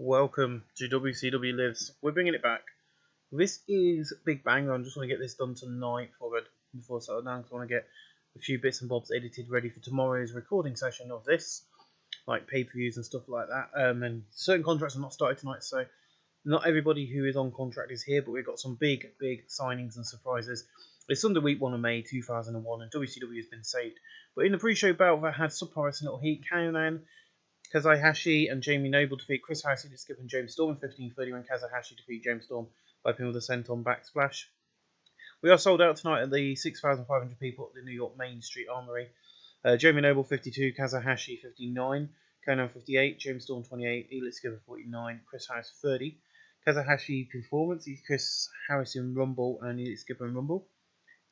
Welcome to WCW Lives. We're bringing it back. This is Big Bang. I just want to get this done tonight before I settle down, because I want to get a few bits and bobs edited ready for tomorrow's recording session of this, like pay-per-views and stuff like that. And certain contracts are not started tonight, so not everybody who is on contract is here, but we've got some big signings and surprises. It's Sunday week 1 of May 2001, and WCW has been saved. But in the pre-show battle that had surprise and little heat, Kanan, Kazuhashi and Jamie Noble defeat Chris Harris, Skip and James Storm in 15:30 when Kazuhashi defeat James Storm by pin with a senton backsplash. We are sold out tonight at the 6,500 people at the New York Main Street Armory. Jamie Noble 52, Kazuhashi 59, Conan 58, James Storm 28, Elite Skipper 49, Chris Harris 30. Kazuhashi performance, Chris Harris in Rumble and Elite Skipper in Rumble,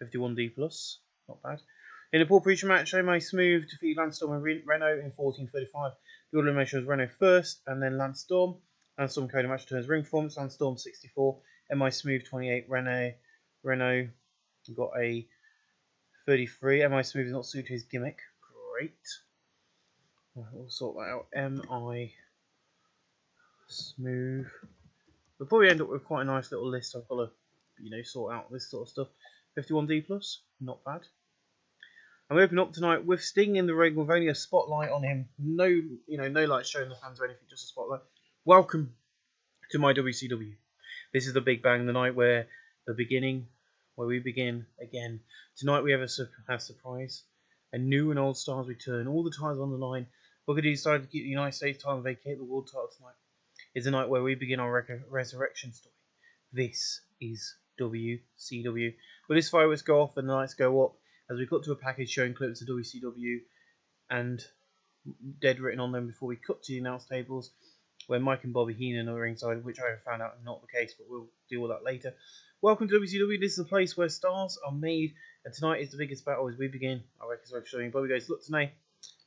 51D+, not bad. In a Paul Preacher match, MI Smooth defeated Lance Storm and Renault in 14:35. The order elimination was Renault first, and then Lance Storm. Lance Storm carried a match turns ring performance. Lance Storm 64, MI Smooth 28, Renault got a 33. MI Smooth is not suited to his gimmick. Great. We'll sort that out. MI Smooth. We'll probably end up with quite a nice little list. I've got to, sort out this sort of stuff. 51D+, not bad. And we open up tonight with Sting in the ring with only a spotlight on him. No light showing the fans or anything, just a spotlight. Welcome to my WCW. This is the Big Bang, the night where we begin again. Tonight we have a surprise. And new and old stars return. All the titles on the line. Booker T decided to keep the United States title and vacate the world title tonight. It's the night where we begin our resurrection story. This is WCW. But this fireworks go off and the lights go up as we cut to a package showing clips of WCW and dead written on them before we cut to the announce tables where Mike and Bobby Heenan are ringside, which I have found out not the case, but we'll deal with that later. Welcome to WCW. This is the place where stars are made, and tonight is the biggest battle as we begin our record showing. Bobby goes, look, tonight,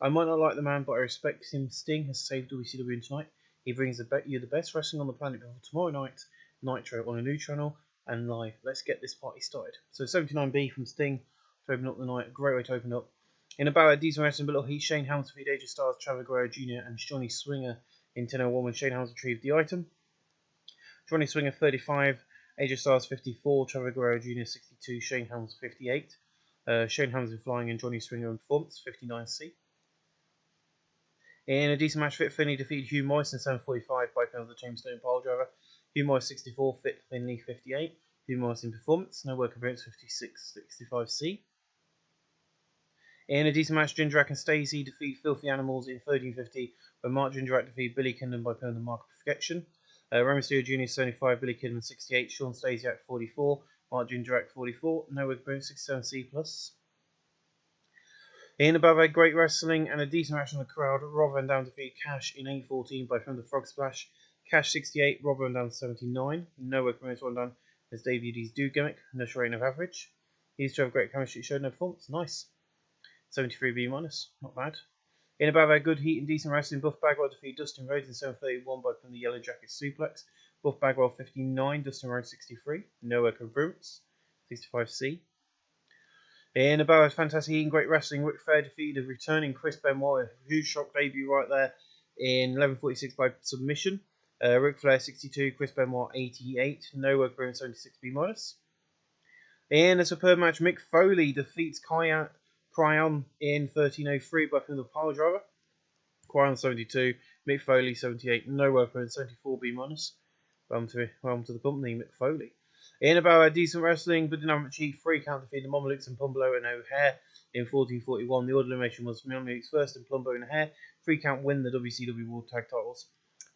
I might not like the man, but I respect him. Sting has saved WCW tonight. He brings you the best wrestling on the planet before tomorrow night, Nitro, on a new channel and live. Let's get this party started. So 79B from Sting to open up the night. A great way to open up. In about a decent wrestling, but little heat, Shane Helms defeated AJ Styles, Trevor Guerrero Jr. and Johnny Swinger in 10:01 when Shane Helms retrieved the item. Johnny Swinger 35, AJ Styles 54, Trevor Guerrero Jr. 62, Shane Helms 58. Shane Helms in flying and Johnny Swinger in performance 59C. In a decent match, Fit Finley defeated Hugh Morris in 7:45 by pin of the Tombstone Piledriver. Hugh Morris 64, Fit Finley 58. Hugh Morris in performance, no work appearance 65C. In a decent match, Jindrak and Stacey defeat Filthy Animals in 13:50 when Mark Jindrak defeated Billy Kidman by pin of the Mark of Perfection. Rey Mysterio Jr. 75, Billy Kidman 68, Sean Stasiak 44, Mark Jindrak 44, no work appearance 67C+. In above a great wrestling and a decent match on the crowd, Rob Van Dam defeated Cash in 8:14 by pin of the Frog Splash. Cash 68, Rob Van Dam 79, no work appearance Van Dam has debuted his do gimmick, no rating of average. These two have great chemistry, showed no performance, nice. 73B-, not bad. In about a good heat and decent wrestling, Buff Bagwell defeated Dustin Rhodes in 7:31 by pin the Yellow Jacket suplex. Buff Bagwell 59, Dustin Rhodes 63, no work improvements, 65C. In about a fantastic heat and great wrestling, Ric Flair defeated returning Chris Benoit, a huge shock debut right there in 11:46 by submission. Ric Flair 62, Chris Benoit 88, no work improvements, 76B-. In a superb match, Mick Foley defeats Cryon in 13:03 by pin of the Piledriver. Cryon 72, Mick Foley 78, no work appearance 74B-. Welcome to the company, Mick Foley. In about a decent wrestling, but didn't have much heat, 3 count defeated Momolux and Pumblo and O'Hare in 14:41. The order elimination was Momolux first and Plumbo and O'Hare. 3 count win the WCW World Tag Titles.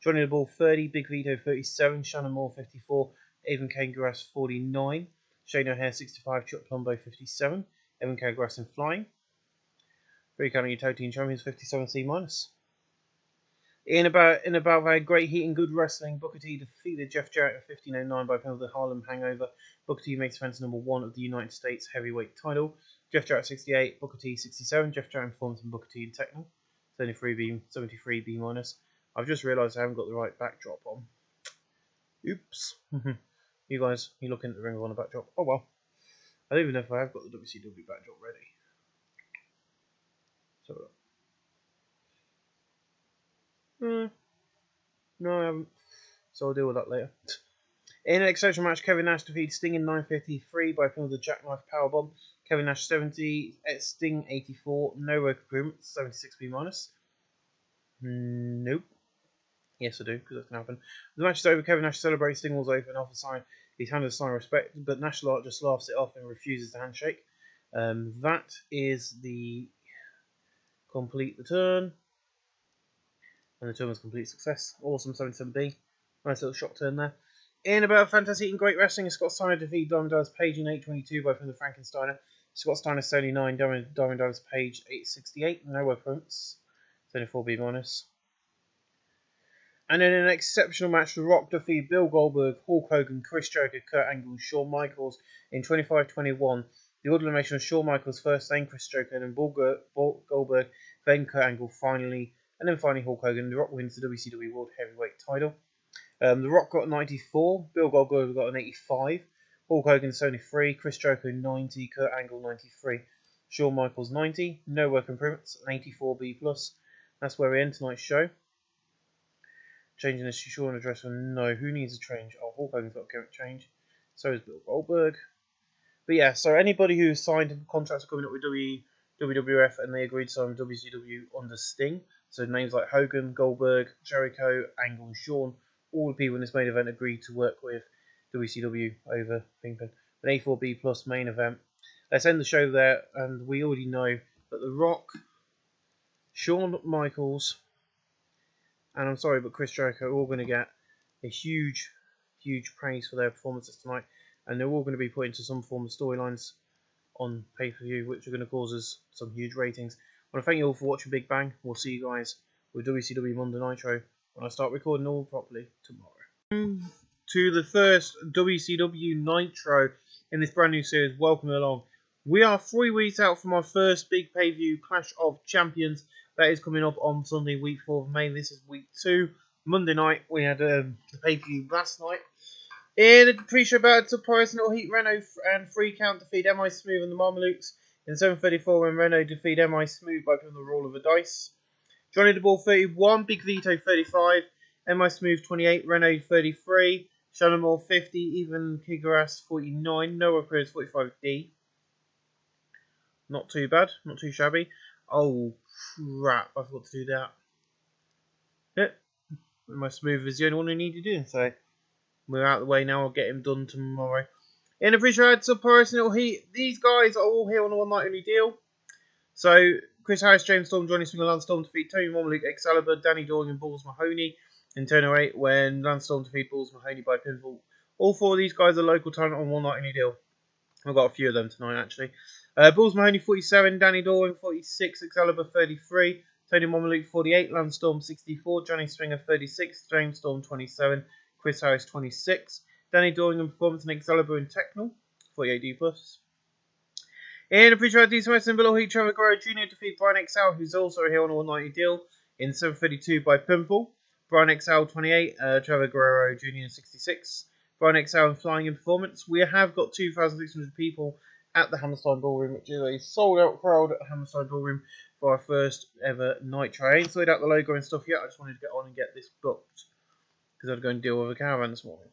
Johnny the Ball 30, Big Vito 37, Shannon Moore 54, Evan Kangaras 49, Shane O'Hare 65, Chuck Plumbo 57, Evan Kangaras in flying. 3 counting your tag team champions 57C-. In about a great heat and good wrestling, Booker T defeated Jeff Jarrett at 15:09 by pin of the Harlem Hangover. Booker T makes defense number 1 of the United States heavyweight title. Jeff Jarrett 68, Booker T 67, Jeff Jarrett in performance and Booker T in technical. 73B-. I've just realised I haven't got the right backdrop on. Oops. You guys, you looking at the Ring of Honor backdrop. Oh well. I don't even know if I have got the WCW backdrop ready. So No, I haven't. So I'll deal with that later. In an exceptional match, Kevin Nash defeated Sting in 9:53 by pin with a jackknife powerbomb. Kevin Nash 70, Sting 84, no work improvement, 76B minus. Nope. Yes, I do, because that can happen. The match is over. Kevin Nash celebrates. Sting walks over and offers sign. He's handed a sign of respect, but Nash just laughs it off and refuses the handshake. That is the complete the turn. And the turn was a complete success. Awesome 77B. Nice little shock turn there. In about Fantastic and Great Wrestling, Scott Steiner defeated Diamond Dallas Page in 8:22 by from the Frankensteiner. Scott Steiner 79, Diamond Dallas Page 8:68. No work points. 74B minus. And in an exceptional match, The Rock defeated Bill Goldberg, Hulk Hogan, Chris Jericho, Kurt Angle, and Shawn Michaels in 25:21. The order elimination was Shawn Michaels first, then Chris Jericho, then Goldberg, then Kurt Angle finally, and then finally Hulk Hogan. The Rock wins the WCW World Heavyweight title. The Rock got 94, Bill Goldberg got an 85, Hulk Hogan 73, Chris Jericho 90, Kurt Angle 93, Shawn Michaels 90, no work improvements, an 84B+. That's where we end tonight's show. Changing this to Shawn address, no, who needs a change? Oh, Hulk Hogan's got a change. So is Bill Goldberg. But yeah, so anybody who signed contracts coming up with WWF and they agreed to sign with WCW under Sting, so names like Hogan, Goldberg, Jericho, Angle, and Shawn, all the people in this main event agreed to work with WCW over Kingpin. An A4B+ main event. Let's end the show there, and we already know that The Rock, Shawn Michaels, and I'm sorry, but Chris Jericho are all going to get a huge praise for their performances tonight, and they're all going to be put into some form of storylines on pay-per-view, which are going to cause us some huge ratings. I want to thank you all for watching Big Bang. We'll see you guys with WCW Monday Nitro when I start recording all properly tomorrow. To the first WCW Nitro in this brand new series. Welcome along. We are 3 weeks out from our first big pay-per-view Clash of Champions. That is coming up on Sunday, week 4 of May. This is week 2. Monday night, we had the pay-per-view last night. In the pre-show battle, surprise little heat, Renault and Free Count defeat MI Smooth and the Marmalukes. In 7:34, when Renault defeat MI Smooth by putting the roll of a dice. Johnny the Ball 31, Big Vito 35, MI Smooth 28, Renault 33, Shannon Moore 50, even Kigaras 49, Noah Cruz 45D. Not too bad, not too shabby. Oh crap, I forgot to do that. Yep, MI Smooth is the only one who needed to do, so we're out of the way now. I'll get him done tomorrow. In the pre-show, I had some personal heat. These guys are all here on a one-night only deal. So, Chris Harris, James Storm, Johnny Swinger, Lance Storm defeat Tony Marmaluke, Excalibur, Danny Dawg, and Balls Mahoney in turn 08 when Lance Storm defeat Balls Mahoney by pinfall. All 4 of these guys are local talent on one-night only deal. I've got a few of them tonight, actually. Balls Mahoney 47, Danny Dawg 46, Excalibur 33, Tony Marmaluke 48, Lance Storm 64, Johnny Swinger 36, James Storm 27, Chris Harris 26, Danny Dawg in Performance and Excalibur in Techno 48D+. In the pre-show, Decent Wrestling below heat, Trevor Guerrero Jr. defeat Brian XL, who's also here on a 190 deal in 7:32 by pinfall. Brian XL 28, Trevor Guerrero Jr. 66. Brian XL in Flying in Performance. We have got 2,600 people at the Hammerstein Ballroom, which is a sold-out crowd at the Hammerstein Ballroom for our first ever Nitro. I ain't sorted out the logo and stuff yet. I just wanted to get on and get this booked because I had to go and deal with a caravan this morning.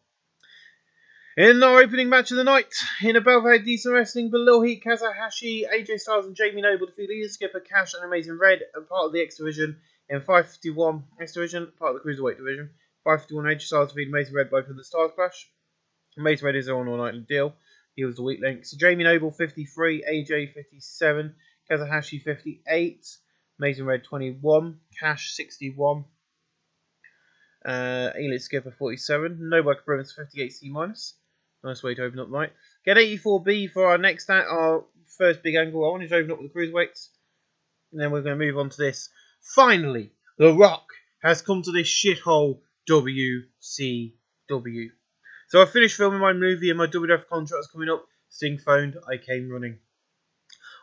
In our opening match of the night, in a Belfast Decent Wrestling, Below Heat, Kazuhashi, AJ Styles and Jamie Noble defeat Leader Skipper, Cash and Amazing Red, and part of the X Division in 551 X Division, part of the Cruiserweight Division. 551 AJ Styles defeat Amazing Red by for the Stars Clash. Amazing Red is on all night deal. He was the weak link. So Jamie Noble 53, AJ 57, Kazuhashi 58, Amazing Red 21, Cash 61. Elite Skipper 47, No Work Improvements 58C-. Nice way to open up the night. Get 84B for our first big angle. I wanted to open up with the Cruiserweights. And then we're going to move on to this. Finally, The Rock has come to this shithole WCW. So I finished filming my movie and my WWF contract is coming up. Sting phoned, I came running.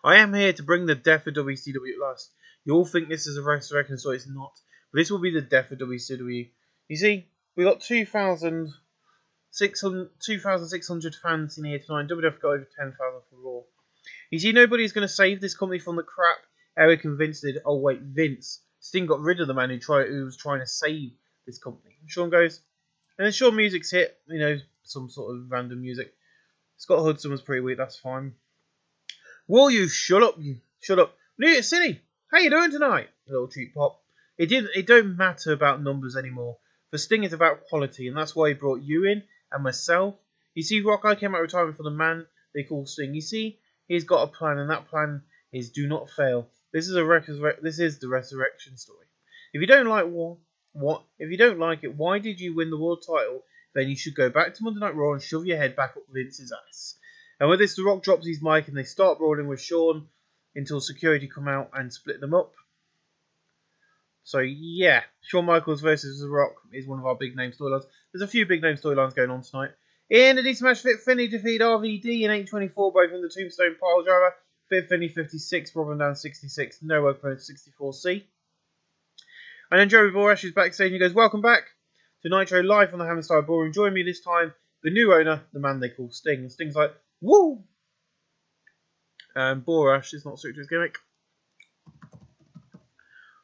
I am here to bring the death of WCW at last. You all think this is a resurrection, so it's not. But this will be the death of WCW. You see, we got 2,600 fans in here tonight. WWF got over 10,000 for Raw. You see, nobody's going to save this company from the crap Eric and Vince did. Oh wait, Vince. Sting got rid of the man who was trying to save this company. And Sean goes, and then Sean music's hit, some sort of random music. Scott Hudson was pretty weak, that's fine. Will you shut up? You shut up. New York City, how you doing tonight? A little cheap pop. It don't matter about numbers anymore. For Sting, it's about quality, and that's why he brought you in and myself. You see, Rock, I came out of retirement for the man they call Sting. You see, he's got a plan, and that plan is do not fail. This is the resurrection story. If you don't like if you don't like it, why did you win the world title? Then you should go back to Monday Night Raw and shove your head back up Vince's ass. And with this, The Rock drops his mic and they start brawling with Shawn until security come out and split them up. So yeah, Shawn Michaels versus The Rock is one of our big name storylines. There's a few big name storylines going on tonight. In a decent match, Fit Finlay defeat RVD in 8:24, both in the Tombstone Piledriver. Fit Finlay 56, Robin down 66, no work for 64C. And then Joey Borash is backstage and he goes, welcome back to Nitro live on the Hammerstein Ballroom. Join me this time, the new owner, the man they call Sting. And Sting's like, woo! And Borash is not suited to his gimmick.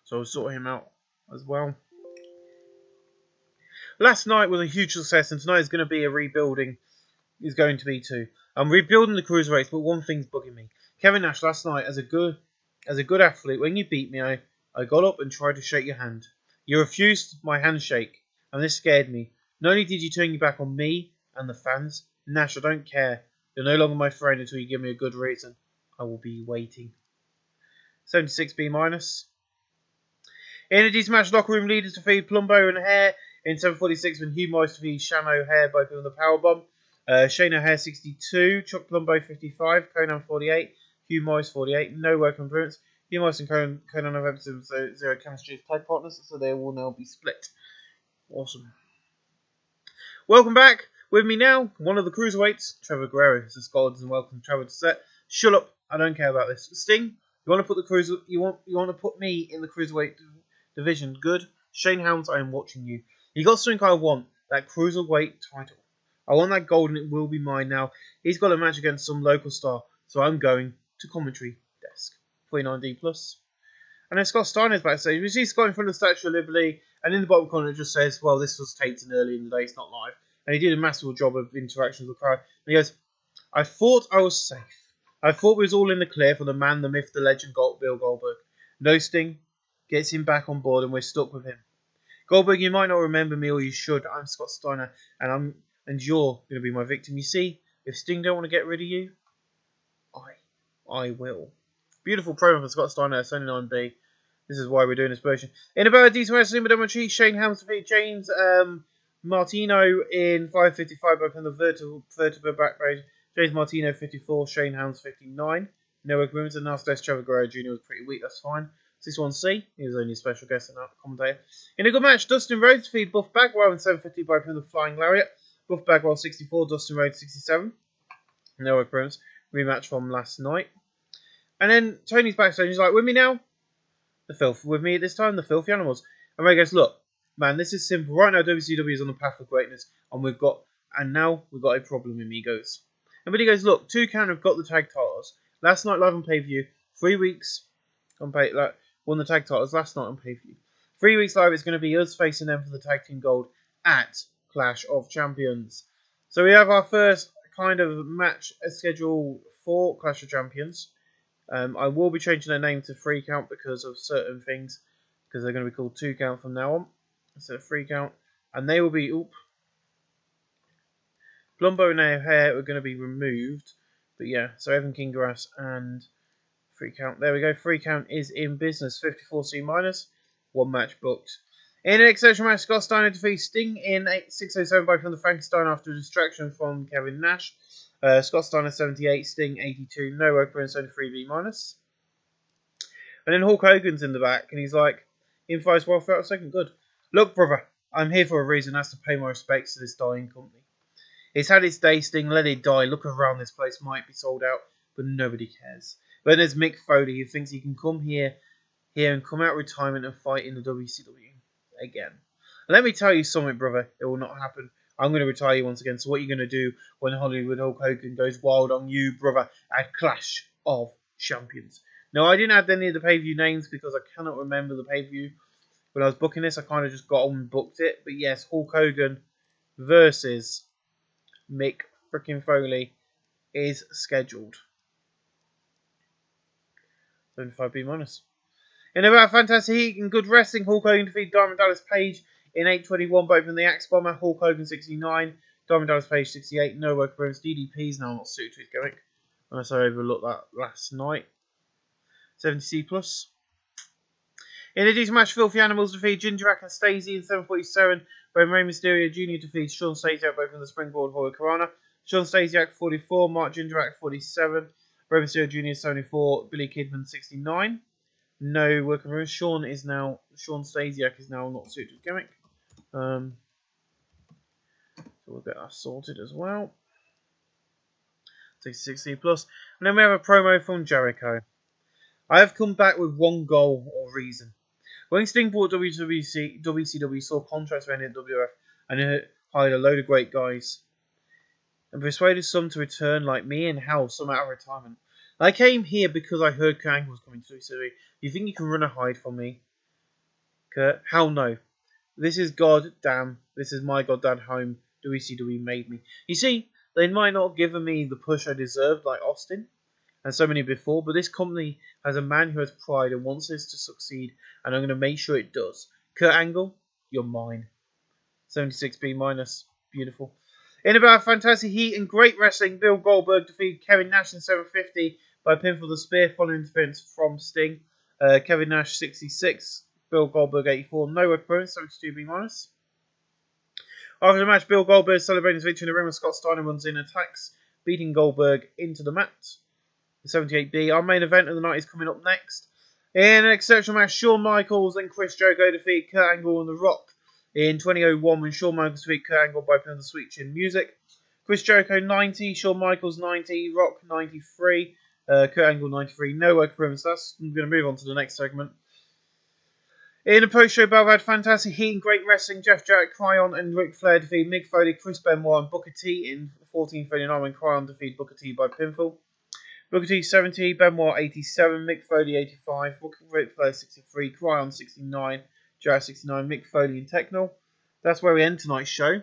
So I'll sort him out as well. Last night was a huge success, and tonight is going to be a rebuilding. Is going to be too. I'm rebuilding the cruiserweights, but one thing's bugging me. Kevin Nash last night, as a good athlete, when you beat me, I got up and tried to shake your hand. You refused my handshake, and this scared me. Not only did you turn your back on me and the fans, Nash, I don't care. You're no longer my friend until you give me a good reason. I will be waiting. 76B minus. In a decent match, locker room leaders defeat Plumbo and Hair in 7:46 when Hugh Morris defeats Shane O'Haire by doing the powerbomb. Shane O'Haire 62, Chuck Plumbo 55, Conan 48, Hugh Morris 48. No work on appearance. Hugh Morris and Conan have episode zero chemistry as tag partners, so they will now be split. Awesome. Welcome back. With me now, one of the cruiserweights, Trevor Guerrero. Says Scotland, and welcome Trevor to set. Shut up! I don't care about this. Sting, you want to put you want to put me in the cruiserweight division? Good. Shane Helms, I am watching you. You got something I want, that cruiserweight title. I want that gold and it will be mine now. He's got a match against some local star, so I'm going to commentary desk. 49D+. And then Scott Steiner's backstage. We see Scott in front of the Statue of Liberty, and in the bottom corner it just says, well, this was taped in early in the day, it's not live. And he did a massive job of interaction with the crowd. And he goes, I thought I was safe. I thought we was all in the clear for the man, the myth, the legend, Bill Goldberg. No, Sting gets him back on board and we're stuck with him. Goldberg, you might not remember me, or you should. I'm Scott Steiner, and you're going to be my victim. You see, if Sting don't want to get rid of you, I will. Beautiful promo for Scott Steiner at 79B. This is why we're doing this version. In about a decent wrestling, but cheat, Shane Helms defeated James Martino in 5:55 back on the vertebra backpage. James Martino 54, Shane Helms 59. No agreements, and last Trevor Guerrero Jr. was pretty weak, that's fine. 61C, he was only a special guest and not a commentator. In a good match, Dustin Rhodes defeated Buff Bagwell in 7:50 by the Flying Lariat. Buff Bagwell 64, Dustin Rhodes 67. No appearance. Rematch from last night. And then Tony's backstage. He's like, with me now? The Filth. With me this time, the Filthy Animals. And Ray goes, look, man, this is simple. Right now, WCW is on the path of greatness. And now we've got a problem with me, he goes. And he goes, look, 2 Count have got the tag titles. Last night live on pay-per-view. 3 weeks on won the tag titles last night on pay-per-view. 3 weeks live, it's going to be us facing them for the tag team gold at Clash of Champions. So we have our first kind of match schedule for Clash of Champions. I will be changing their name to 3 Count because of certain things, because they're going to be called 2 Count from now on instead of 3 Count, and they will be Plumbo and O'Haire are going to be removed, but yeah, so Evan Kingrass and 3 Count. There we go. 3 Count is in business. 54C minus. 1 match booked. In an exceptional match, Scott Steiner defeats Sting in 6:07 by the Frankenstein after a distraction from Kevin Nash. Scott Steiner 78, Sting 82. No appearance, only 3B minus. And then Hulk Hogan's in the back, and he's like, Infire's well felt a second. Good. Look, brother, I'm here for a reason. That's to pay my respects to this dying company. It's had its day, Sting. Let it die. Look around. This place might be sold out, but nobody cares. But there's Mick Foley who thinks he can come here and come out of retirement and fight in the WCW again. Let me tell you something, brother. It will not happen. I'm going to retire you once again. So what are you going to do when Hollywood Hulk Hogan goes wild on you, brother, at Clash of Champions? Now, I didn't add any of the pay-per-view names because I cannot remember the pay-per-view when I was booking this, I kind of just got on and booked it. But yes, Hulk Hogan versus Mick freaking Foley is scheduled. 75B minus. In about fantastic heat and good wrestling, Hulk Hogan defeated Diamond Dallas Page in 8:21, both in the Axe Bomber. Hulk Hogan 69, Diamond Dallas Page 68. No work appearance. DDP's now not suited to his gimmick, unless I overlooked that last night. 70C plus. In a decent match, Filthy Animals defeat Jindrak and Stacey in 7:47, when Rey Mysterio Jr. defeats Sean Stasiak both in the Springboard Hall of Corona. Sean Stasiak 44, Mark Jindrak 47, Rey Mysterio Jr. 74, Billy Kidman 69. No working room. Sean Stasiak is now not suited to gimmick. So we'll get that sorted as well. 60 plus. And then we have a promo from Jericho. I have come back with one goal or reason. When Sting bought WCW saw contracts ending at WWF and hired a load of great guys and persuaded some to return like me and Hal, some out of retirement. I came here because I heard Kurt Angle was coming to WCW. You think you can run a hide from me, Kurt? Hell no. This is my goddamn home. WCW made me. You see, they might not have given me the push I deserved like Austin and so many before, but this company has a man who has pride and wants this to succeed, and I'm going to make sure it does. Kurt Angle, you're mine. 76B minus. Beautiful. In about fantastic heat and great wrestling, Bill Goldberg defeated Kevin Nash in 7:50 by pinfall the spear following interference from Sting. Kevin Nash 66, Bill Goldberg 84, no appearance, 72B minus. After the match, Bill Goldberg celebrating his victory in the ring with Scott Steiner runs in, attacks, beating Goldberg into the mat. The 78B. Our main event of the night is coming up next. In an exceptional match, Shawn Michaels and Chris Jericho defeat Kurt Angle and The Rock in 2001 when Shawn Michaels defeated Kurt Angle by putting the Sweet Chin Music. Chris Jericho 90, Shawn Michaels 90, Rock 93, Kurt Angle 93. No work for him. So I'm going to move on to the next segment. In a post-show battle, we had fantastic heat and great wrestling. Jeff Jarrett, Cryon, and Ric Flair defeat Mick Foley, Chris Benoit, and Booker T in 14:39 when Cryon defeated Booker T by pinfall. Booker T 70, Benoit 87, Mick Foley 85, Ric Flair 63, Cryon 69, Jarrett 69, Mick Foley and Techno. That's where we end tonight's show.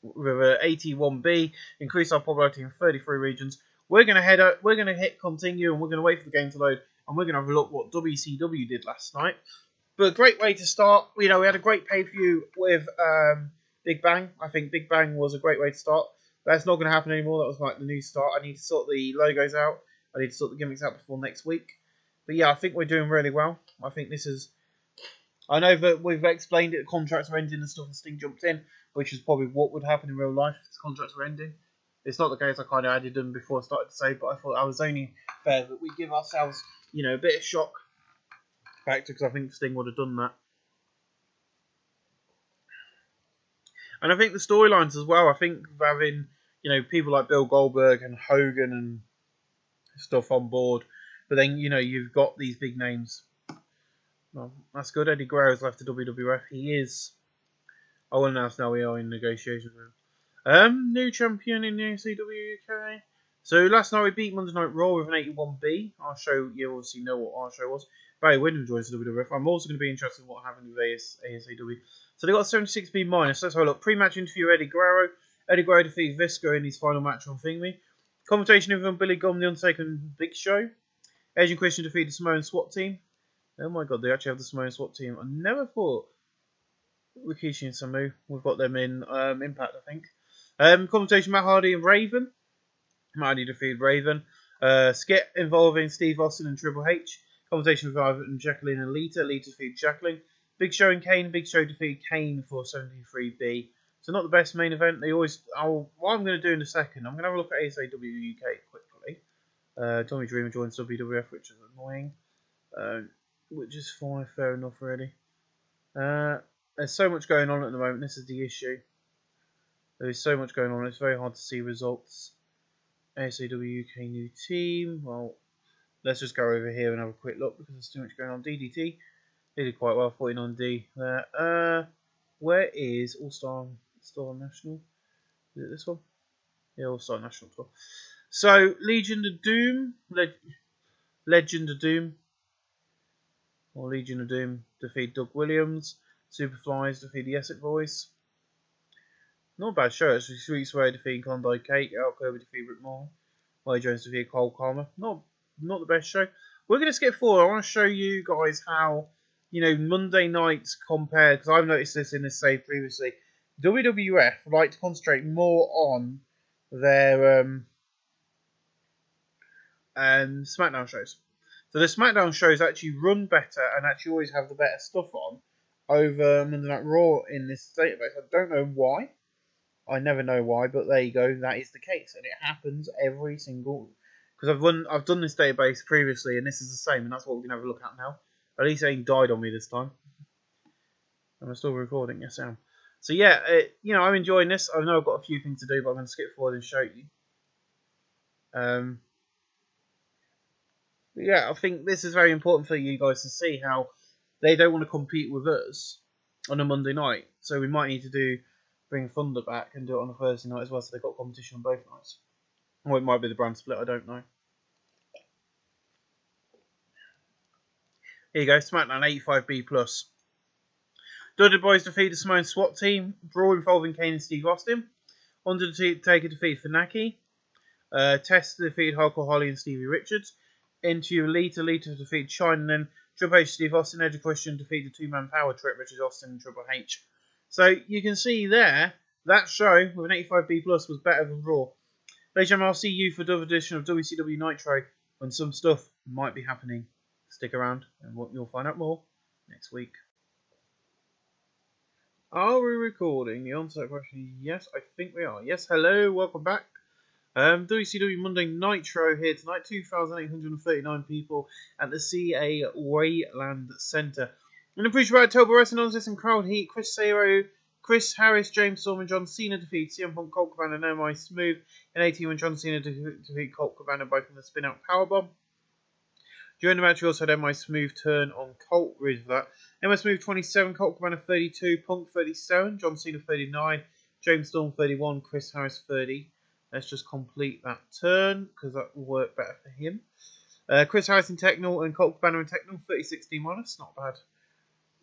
With an 81B, increase our popularity in 33 regions. We're going to hit continue, and we're going to wait for the game to load, and we're going to have a look what WCW did last night. But a great way to start. We had a great pay-per-view with Big Bang. I think Big Bang was a great way to start. That's not going to happen anymore. That was like the new start. I need to sort the logos out. I need to sort the gimmicks out before next week. But yeah, I think we're doing really well. I think this is... I know that we've explained it, contracts are ending and stuff, and Sting jumped in, which is probably what would happen in real life if contracts were ending. It's not the case. I kind of added them before I started to say, but I thought I was only fair that we give ourselves, a bit of shock factor, because I think Sting would have done that. And I think the storylines as well, I think having, people like Bill Goldberg and Hogan and stuff on board, but then, you've got these big names. Well, that's good. Eddie Guerrero's left the WWF. He is. I will announce now we are in negotiations with him. New champion in the WCW UK. So last night we beat Monday Night Raw with an 81B. Our show, you obviously know what our show was. Barry Windham joins the WWF. I'm also going to be interested in what happened with ASAW. So they got 76B minus. Let's have a look. Pre-match interview Eddie Guerrero. Eddie Guerrero defeated Visco in his final match on Thingy. Commentation of Billy Gunn, The Undertaker, and Big Show. Edge and Christian defeated the Samoan SWAT team. Oh my god, they actually have the Samoan SWAT team. I never thought Rikishi and Samu. We've got them in Impact, I think. Commentation Matt Hardy and Raven. Matt Hardy defeated Raven. Skit involving Steve Austin and Triple H. Commentation with Ivan and Jacqueline and Lita. Lita defeated Jacqueline. Big Show and Kane. Big Show defeated Kane for 73B. So not the best main event. What I'm going to do in a second, I'm going to have a look at ASAW UK quickly. Tommy Dreamer joins WWF, which is annoying. Which is fine, fair enough, really. There's so much going on at the moment. This is the issue. There is so much going on. It's very hard to see results. ASAW UK new team. Well, let's just go over here and have a quick look because there's too much going on. DDT. They did quite well. 49D there. Where is All-Star National? Is it this one? Yeah, All-Star National as well. So, Legend of Doom. Or Legion of Doom defeat Doug Williams. Superflies defeat the Essex Boys. Not a bad show actually. Sweet Swear defeating Klondike Kate. Al Kirby defeat Rick Moore. Willie Jones defeat Cole Karma. Not the best show. We're going to skip forward. I want to show you guys how, Monday nights compare, because I've noticed this in this save previously. WWF like to concentrate more on their SmackDown shows. So the SmackDown shows actually run better and actually always have the better stuff on over Monday Night Raw in this database. I don't know why. I never know why, but there you go. That is the case, and it happens every single. Because I've done this database previously, and this is the same, and that's what we're gonna have a look at now. At least it ain't died on me this time. Am I still recording? Yes, I am. So yeah, I'm enjoying this. I know I've got a few things to do, but I'm gonna skip forward and show you. Yeah, I think this is very important for you guys to see how they don't want to compete with us on a Monday night, so we might need to bring Thunder back and do it on a Thursday night as well, so they've got competition on both nights. Or it might be the brand split, I don't know. Here you go, SmackDown 85B+. Dudley Boys defeat the Samoan SWAT team. Brawl involving Kane and Steve Austin. Undertaker defeat Funaki. Test defeated Hardcore Holly and Stevie Richards. Into Lita defeated China, and then Triple H, Steve Austin, Edge Christian defeat the two-man power trip, which is Austin and Triple H. So you can see there, that show with an 85B+ was better than Raw. Ladies and gentlemen, I'll see you for another edition of WCW Nitro when some stuff might be happening. Stick around and you'll find out more next week. Are we recording? The answer to that question is yes, I think we are. Yes, hello, welcome back. WCW Monday Nitro here tonight, 2,839 people at the CA Wayland Centre. In the pre-show October Wrestling on this and crowd heat, Chris Harris, James Storm and John Cena defeat CM Punk, Colt Cabana and MI Smooth in 18 when John Cena defeat Colt Cabana by from the spin out powerbomb. During the match we also had MI Smooth turn on Colt with that. MI Smooth 27, Colt Cabana 32, Punk 37, John Cena 39, James Storm 31, Chris Harris 30. Let's just complete that turn, because that will work better for him. Chris Harris in Technal and Colt Cabana in Technal, 36D-. Not bad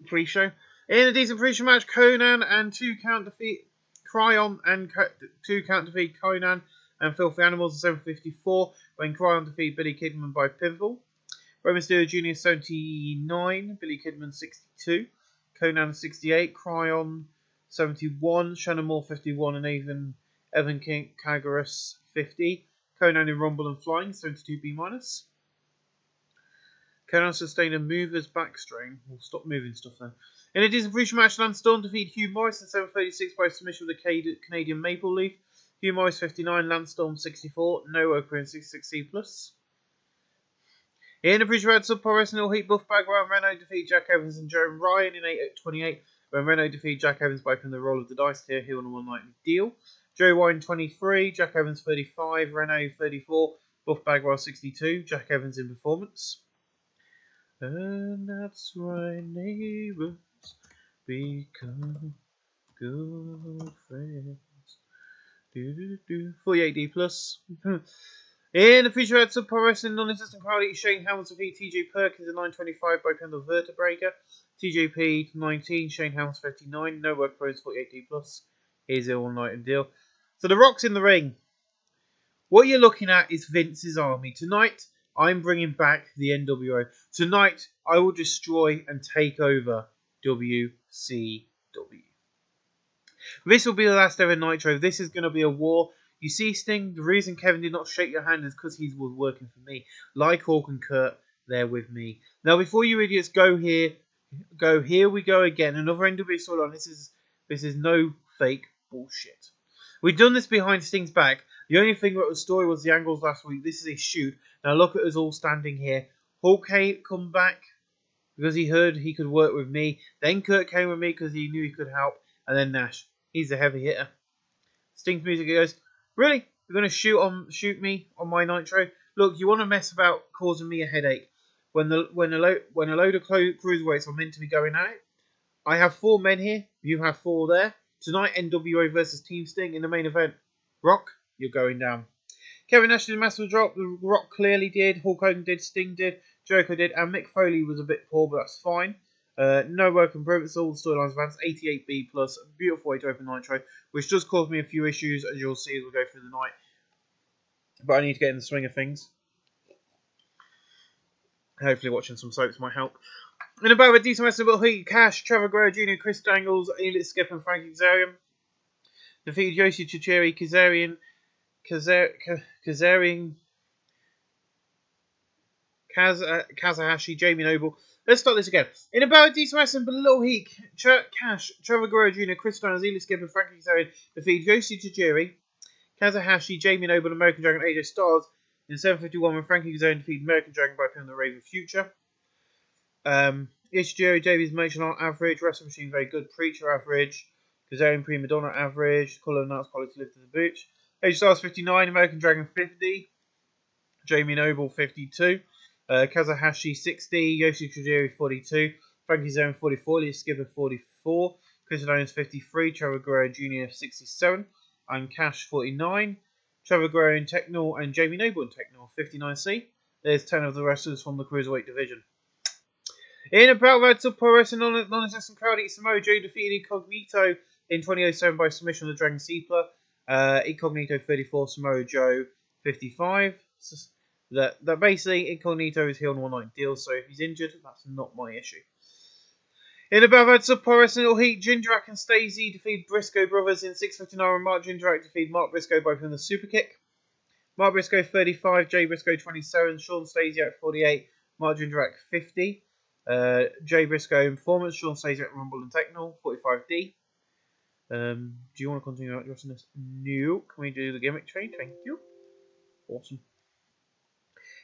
pre-show. In a decent pre-show match, Conan and 2-count defeat Cryon and 2-count defeat Conan and Filthy Animals at 7:54, when Cryon defeat Billy Kidman by pinfall. Roman Mysterio Jr. 79, Billy Kidman 62, Conan 68, Cryon 71, Shannon Moore 51, and Evan King Kagaris 50. Conan in Rumble and Flying 72B-. Conan sustained a mover's back strain. We'll stop moving stuff then. In a decent pre-show match, Lance Storm defeated Hugh Morris in 7:36 by submission with the Canadian Maple Leaf. Hugh Morris 59, Lance Storm 64, no opening 66C+. In the pre-show match, Sub Pro Wrestling All Heat Buff Bagwell and Renault defeat Jack Evans and Joe Ryan in 8:28 when Renault defeat Jack Evans by from the roll of the dice here, heel on a one-night deal. Joe Ryan 23, Jack Evans 35, Renault 34, Buff Bagwell 62, Jack Evans in performance. And that's why neighbours become good friends. 48D+. In the feature at Sub Pro Wrestling non-existent crowd, Shane Helms defeat TJ Perkins in 9:25 by Pendle Vertebraker. TJP 19, Shane Helms 59, no work pros 48D+. Here's the all-night deal. So the Rock's in the ring. What you're looking at is Vince's army. Tonight, I'm bringing back the NWO. Tonight, I will destroy and take over WCW. This will be the last ever Nitro. This is going to be a war. You see, Sting, the reason Kevin did not shake your hand is because he was working for me. Like Hawk and Kurt, they're with me. Now, before you idiots here we go again. Another NWO storyline. This is no fake bullshit. We've done this behind Sting's back. The only thing about the story was the angles last week. This is a shoot. Now look at us all standing here. Hawk come back because he heard he could work with me. Then Kurt came with me because he knew he could help. And then Nash. He's a heavy hitter. Sting's music goes, really? You're going to shoot me on my Nitro? Look, you want to mess about causing me a headache. When a load of cruiserweights are meant to be going out, I have 4 men here. You have 4 there. Tonight, NWO versus Team Sting in the main event. Rock, you're going down. Kevin Nash did a massive drop. The Rock clearly did. Hulk Hogan did. Sting did. Jericho did, and Mick Foley was a bit poor, but that's fine. No work improvements, all the storylines advanced, 88B+, beautiful way to open Nitro, which does cause me a few issues, as you'll see as we go through the night. But I need to get in the swing of things. Hopefully watching some soaps might help. In about a decent wrestling, Will Heat, Cash, Trevor Guerrero Jr., Chris Dangles, Elite Skip, and Frankie Kazarian. Defeated Yoshi Chichiri, Kazahashi, Jamie Noble. Let's start this again. In about a decent wrestling, but Little Heat, Cash, Trevor Guerrero Jr., Chris Dangles, Elite Skip, and Frankie Kazarian defeated Yoshi Chichiri, Kazahashi, Jamie Noble, and American Dragon AJ Styles in 7:51 when Frankie Kazarian defeated American Dragon by pinning the Raven Future. Ishijiro Davies Martial Art average, Wrestling Machine very good, Preacher average, Kazarian Prima Donna average, Color Nuts quality lifted the boots. AJ Styles 59, American Dragon 50, Jamie Noble 52, Kazahashi 60, Yoshi Chijiri 42, Frankie Kazarian 44, Lee Skipper 44, Chris Adonis 53, Trevor Guerrero Jr. 67, and Cash 49, Trevor Guerrero in Techno and Jamie Noble in Techno 59C. There's 10 of the wrestlers from the Cruiserweight division. In a battle road to Pro Wrestling non-existent crowd, Samoa Joe defeated Incognito in 2007 by submission of the Dragon Seepler. Incognito 34, Samoa Joe 55. That basically Incognito is here on one night deal, so if he's injured, that's not my issue. In a battle road to Pro Wrestling All Heat, Jindrak and Stacey defeated Briscoe brothers in 6:59 when Mark Jindrak defeated Mark Briscoe by putting the super kick. Mark Briscoe 35, Jay Briscoe 27, Sean Stacey at 48, Mark Jindrak 50. Jay Briscoe in Performance, Sean Stacey at Rumble and Techno, 45D. Do you want to continue addressing this? No. Can we do the gimmick change? Thank you. Awesome.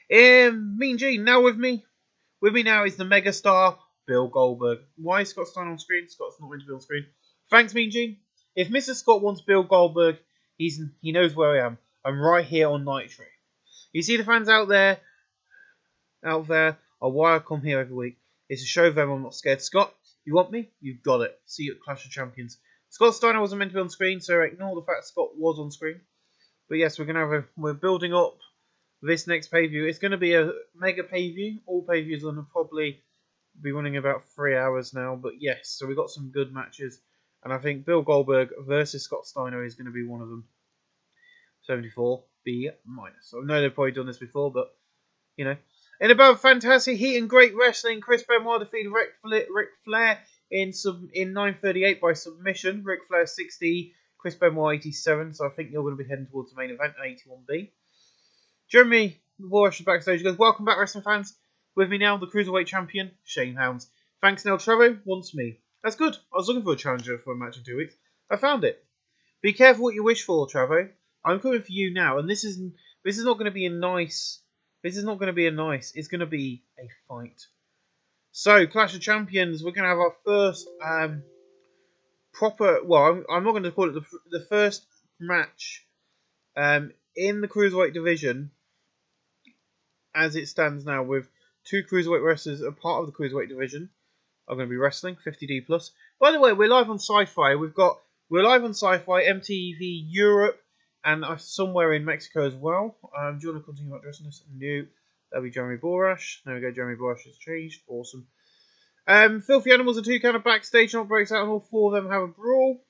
Mean Gene, now with me. With me now is the megastar, Bill Goldberg. Why is Scott Steiner on screen? Scott's not going to be on screen. Thanks, Mean Gene. If Mr. Scott wants Bill Goldberg, he knows where I am. I'm right here on Nitro. You see the fans out there are why I come here every week. It's a show them I'm not scared. Scott, you want me? You've got it. See you at Clash of Champions. Scott Steiner wasn't meant to be on screen, so ignore the fact Scott was on screen. But yes, we're building up this next pay-per-view. It's going to be a mega pay-per-view. All pay-per-views are going to probably be running about 3 hours now. But yes, so we've got some good matches. And I think Bill Goldberg versus Scott Steiner is going to be one of them. 74B-. I know they've probably done this before, but, you know. In about fantastic heat and great wrestling, Chris Benoit defeated Ric Flair in 9:38 by submission. Ric Flair 60, Chris Benoit 87. So I think you're going to be heading towards the main event, 81B. Jeremy Walsh is backstage. He goes, "Welcome back, wrestling fans. With me now, the Cruiserweight Champion, Shane Helms. Thanks, Nel Trevo wants me. That's good. I was looking for a challenger for a match in 2 weeks. I found it. Be careful what you wish for, Trevo. I'm coming for you now, and this is not going to be a nice. This is not going to be a nice. It's going to be a fight. So, Clash of Champions. We're going to have our first proper. Well, I'm not going to call it the first match in the Cruiserweight division as it stands now, with 2 Cruiserweight wrestlers a part of the Cruiserweight division are going to be wrestling 50D+. By the way, we're live on Sci-Fi. We're live on Sci-Fi, MTV Europe, and somewhere in Mexico as well. Do you want to continue addressing this? No. That'll be Jeremy Borash. There we go. Jeremy Borash has changed. Awesome. Filthy Animals and 2 Count backstage. Not breaks out, and all 4 of them have a brawl.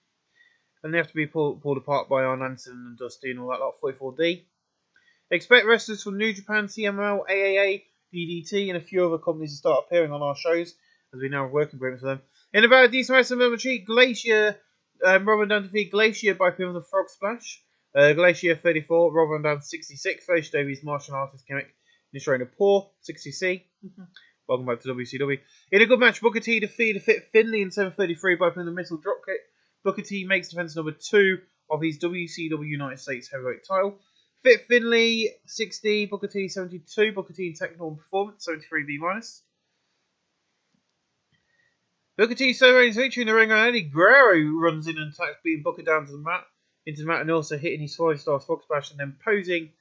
And they have to be pulled apart by Arn Anderson and Dusty and all that lot. 44D. Expect wrestlers from New Japan, CML, AAA, DDT, and a few other companies to start appearing on our shows, as we now have working agreements with them. In about a decent wrestling member cheat, Glacier, Rob Van Dam defeat Glacier by putting the Frog Splash. Glacier 34, Rob Van Dam 66, Glacier Davies, martial artist gimmick, Nishrona Poor, 60C. Welcome back to WCW. In a good match, Booker T defeated Fit Finlay in 7:33 by putting the missile dropkick. Booker T makes defense number 2 of his WCW United States Heavyweight title. Fit Finlay 60, Booker T 72, Booker T in technical performance 73B-. Booker T celebrating his victory in the ring, and Eddie Guerrero runs in and attacks, beating Booker down to the mat, into the mat, and also hitting his 5-star Frog Splash, and then posing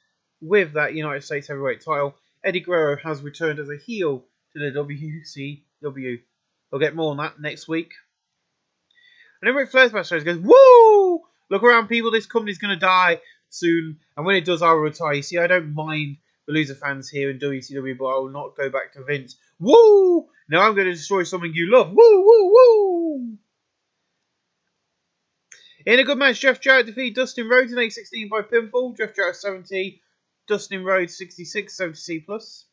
with that United States Heavyweight title. Eddie Guerrero has returned as a heel to the WCW. We'll get more on that next week. And then Ric Flair's backstage goes, "Woo! Look around, people. This company's going to die soon. And when it does, I'll retire." You see, I don't mind the loser fans here in WCW, but I will not go back to Vince. Woo! Now I'm going to destroy something you love. Woo, woo, woo! In a good match, Jeff Jarrett defeated Dustin Rhodes in 8:16 by pinfall. Jeff Jarrett 70, Dustin Rhodes 66, 70C+.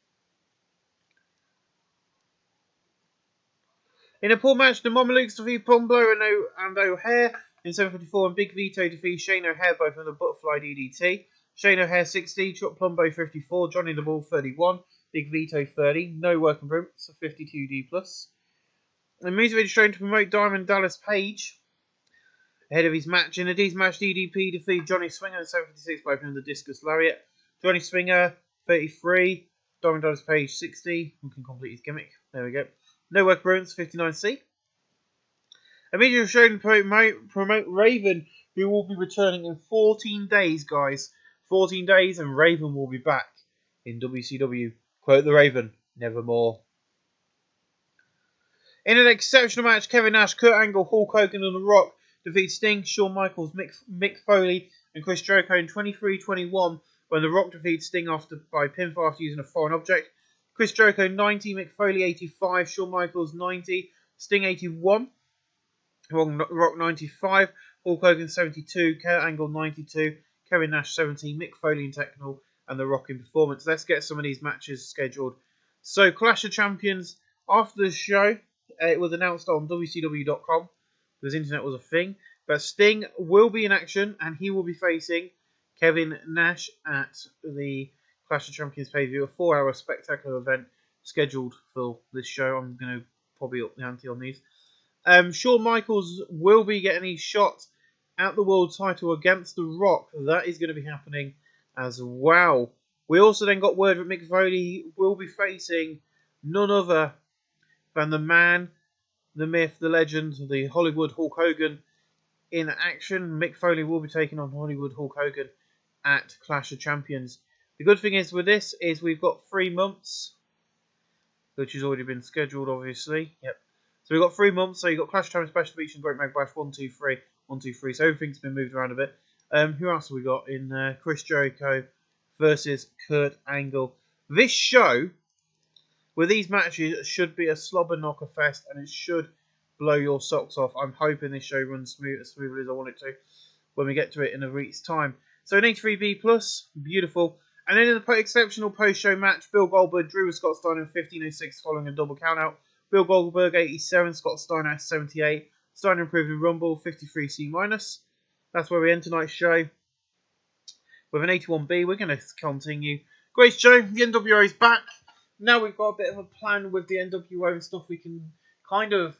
In a poor match, the Mamalukes defeat Pumblo and O'Haire in 7:54, and Big Vito defeats Shane O'Haire both on the butterfly DDT. Shane O'Haire 60, Chuck Plumbo 54, Johnny the Ball 31, Big Vito 30, no work improvements, 52D+. The music shown to promote Diamond Dallas Page ahead of his match. In a D's match, DDP defeated Johnny Swinger in 7:56 by opening the Discus Lariat. Johnny Swinger 33, Diamond Dallas Page 60, we can complete his gimmick. There we go. No work improvements, 59C. Immediately shown to promote Raven, who will be returning in 14 days, guys. 14 days, and Raven will be back in WCW. Quote the Raven, nevermore. In an exceptional match, Kevin Nash, Kurt Angle, Hulk Hogan, and The Rock defeat Sting, Shawn Michaels, Mick Foley, and Chris Jericho in 23-21 when The Rock defeats Sting by pinfall after using a foreign object. Chris Jericho 90, Mick Foley 85, Shawn Michaels 90, Sting 81, Rock 95, Hulk Hogan 72, Kurt Angle 92, Kevin Nash 70, Mick Foley in technical, and The Rock in performance. Let's get some of these matches scheduled. So, Clash of Champions, after the show, it was announced on WCW.com, because internet was a thing, but Sting will be in action, and he will be facing Kevin Nash at the Clash of Champions pay-per-view, a 4-hour spectacular event scheduled for this show. I'm going to probably up the ante on these. Shawn Michaels will be getting his shot at the world title against The Rock. That is going to be happening as well. We also then got word that Mick Foley will be facing none other than the man, the myth, the legend, the Hollywood Hulk Hogan in action. Mick Foley will be taking on Hollywood Hulk Hogan at Clash of Champions. The good thing is with this is we've got 3 months, which has already been scheduled, obviously. Yep. So we've got 3 months. So you've got Clash of Champions Special Feature and Great Mag Bash 1, 2, 3, 1, 2, 3. So everything's been moved around a bit. Who else have we got in Chris Jericho versus Kurt Angle? This show, with these matches, should be a slobber knocker fest, and it should blow your socks off. I'm hoping this show runs as smoothly as I want it to when we get to it in a week's time. So an 83B+, beautiful. And then in the exceptional post-show match, Bill Goldberg drew with Scott Steiner in 15:06 following a double countout. Bill Goldberg 87, Scott Steiner 78. Steiner improved in Rumble 53C-. That's where we end tonight's show with an 81B. We're going to continue. Great show. The NWO is back. Now we've got a bit of a plan with the NWO and stuff. We can kind of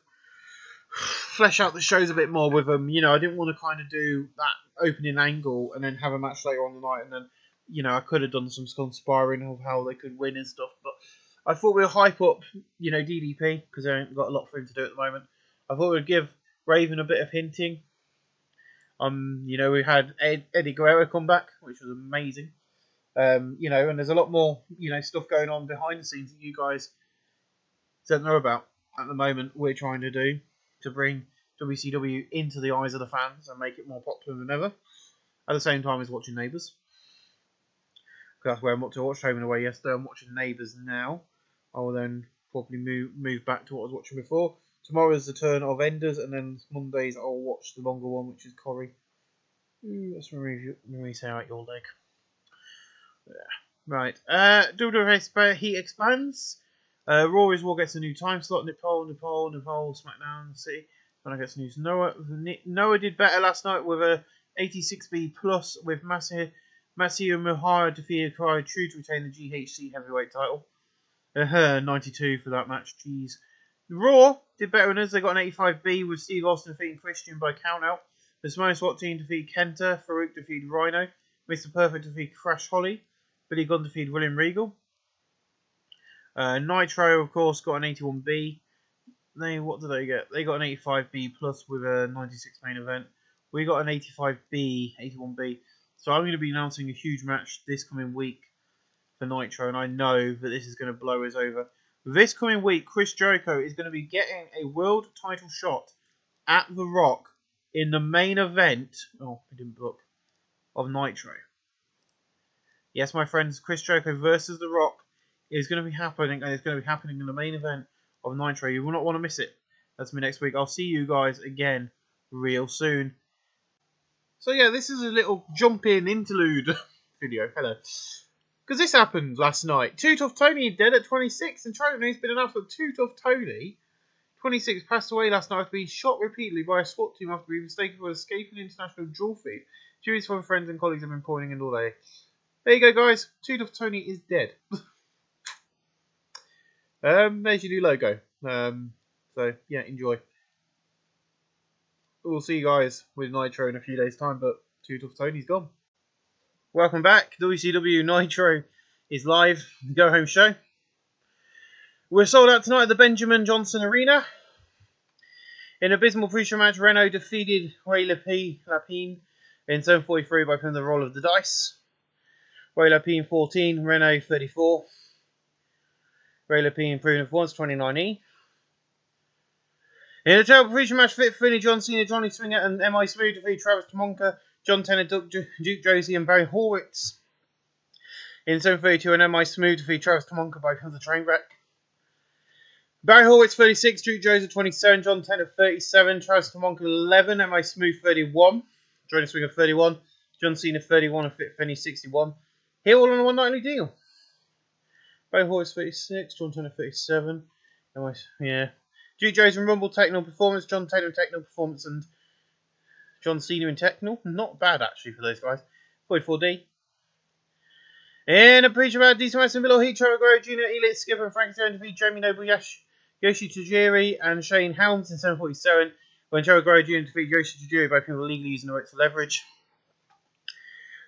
flesh out the shows a bit more with them. You know, I didn't want to kind of do that opening angle and then have a match later on the night, and then, you know, I could have done some conspiring of how they could win and stuff, but I thought we'd hype up, you know, DDP, because they ain't got a lot for him to do at the moment. I thought we'd give Raven a bit of hinting. You know, we had Eddie Guerrero come back, which was amazing. You know, and there's a lot more, you know, stuff going on behind the scenes that you guys don't know about at the moment. We're trying to do to bring WCW into the eyes of the fans and make it more popular than ever. At the same time as watching Neighbours. That's where I'm up to. I watched Home and Away yesterday. I'm watching Neighbours now. I will then probably move back to what I was watching before. Tomorrow is the turn of Enders, and then Mondays I'll watch the longer one, which is Corrie. Let's say out your leg. Yeah. Right. WWE Heat expands. Raw is War gets a new time slot. Nepal, SmackDown City. When I get some news, Noah did better last night with a 86B+ with Masahiro Mihara defeated Kari True to retain the GHC heavyweight title. 92 for that match. Jeez. Raw did better than us. They got an 85B with Steve Austin defeating Christian by countout. The Samoa SWAT team defeated Kenta. Farouk defeated Rhino. Mr. Perfect defeated Crash Holly. Billy Gunn defeated William Regal. Nitro, of course, got an 81B. What did they get? They got an 85B+ with a 96 main event. We got an 85B, 81B. So I'm going to be announcing a huge match this coming week for Nitro, and I know that this is going to blow us over. This coming week, Chris Jericho is going to be getting a world title shot at The Rock in the main event. Oh, I didn't book. Of Nitro. Yes, my friends, Chris Jericho versus The Rock is going to be happening, and it's going to be happening in the main event of Nitro. You will not want to miss it. That's me next week. I'll see you guys again real soon. So yeah, this is a little jump-in interlude video. Hello. Because this happened last night. Too Tough Tony dead at 26, and Tony's been announced that Too Tough Tony, 26, passed away last night after being shot repeatedly by a SWAT team after being mistaken for escaping an international jewel thief. Jury's former friends and colleagues have been pointing and all day. There you go, guys. Too Tough Tony is dead. There's your new logo. So yeah, enjoy. We'll see you guys with Nitro in a few days' time, but Too Tough Tony's gone. Welcome back. WCW Nitro is live. The Go Home Show. We're sold out tonight at the Benjamin Johnson Arena. In an abysmal pre-show match, Renault defeated Ray Lapine in 7:43 by putting the roll of the dice. Ray Lapine 14, Renault 34. Ray Lapine improving performance 29E. In a terrible pre-show match, Fit Finney, John Cena, Johnny Swinger, and M.I. Smooth defeat Travis Tamonka, John Tennant, Duke Josie, and Barry Horowitz. In 7:32, and M.I. Smooth defeat Travis Tamonka by the train wreck. Barry Horowitz 36, Duke Josie 27, John Tennant 37, Travis Tamonka 11, M.I. Smooth 31, Johnny Swinger 31, John Cena 31, and Fit Finney 61. Here all on a one nightly deal. Barry Horowitz 36, John Tennant 37, Duke Josie in Rumble Technical Performance, John Taylor in Technical Performance, and John Cena in Technical. Not bad actually for those guys. 44D. In a preacher about decent match in Middle Heat, Trevor Guerrero Jr., Elite Skipper, and Frank Stone defeat Jamie Noble, Yoshi Tajiri, and Shane Helms in 7:47. When Trevor Guerrero Jr. defeat Yoshi Tajiri by people legally using the right to leverage.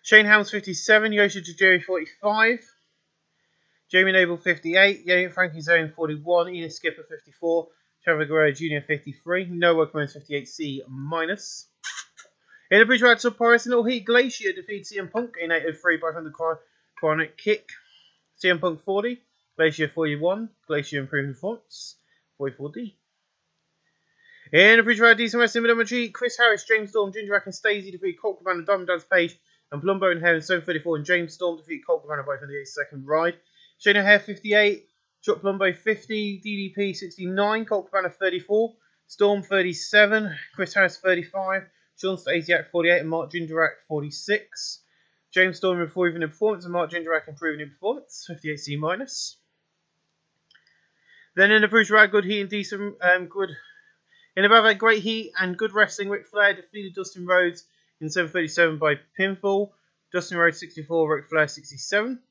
Shane Helms 57, Yoshi Tajiri 45. Jamie Noble 58, Frankie Zone 41, Elite Skipper 54. Trevor Guerrero Jr. 53, Noah Commons 58C minus. In the Bridgewater Sub-Pro Wrestling Little Heat, Glacier defeats CM Punk in 8:03 by the Chronic Kick. CM Punk 40, Glacier 41, Glacier improving performance, 44D. In the Bridgewater Decent Wrestling Middle Retreat, Chris Harris, James Storm, Ginger Rack, and Stacey defeat Colt Cabana, Diamond Dance Page, and Plumbo and Hair in 7:34, and James Storm defeat Colt Cabana both in the 8-second ride. Shane O'Hare 58. Chuck Plumbo 50, DDP 69, Colt Cabana 34, Storm 37, Chris Harris 35, Sean Stasiak 48, and Mark Jindrak 46. James Storm improving in performance, and Mark Jindrak improving in performance, 58C minus. Then in the Bruce Rag, good heat and decent, good. In about that great heat and good wrestling, Ric Flair defeated Dustin Rhodes in 7:37 by pinfall. Dustin Rhodes 64, Ric Flair 67.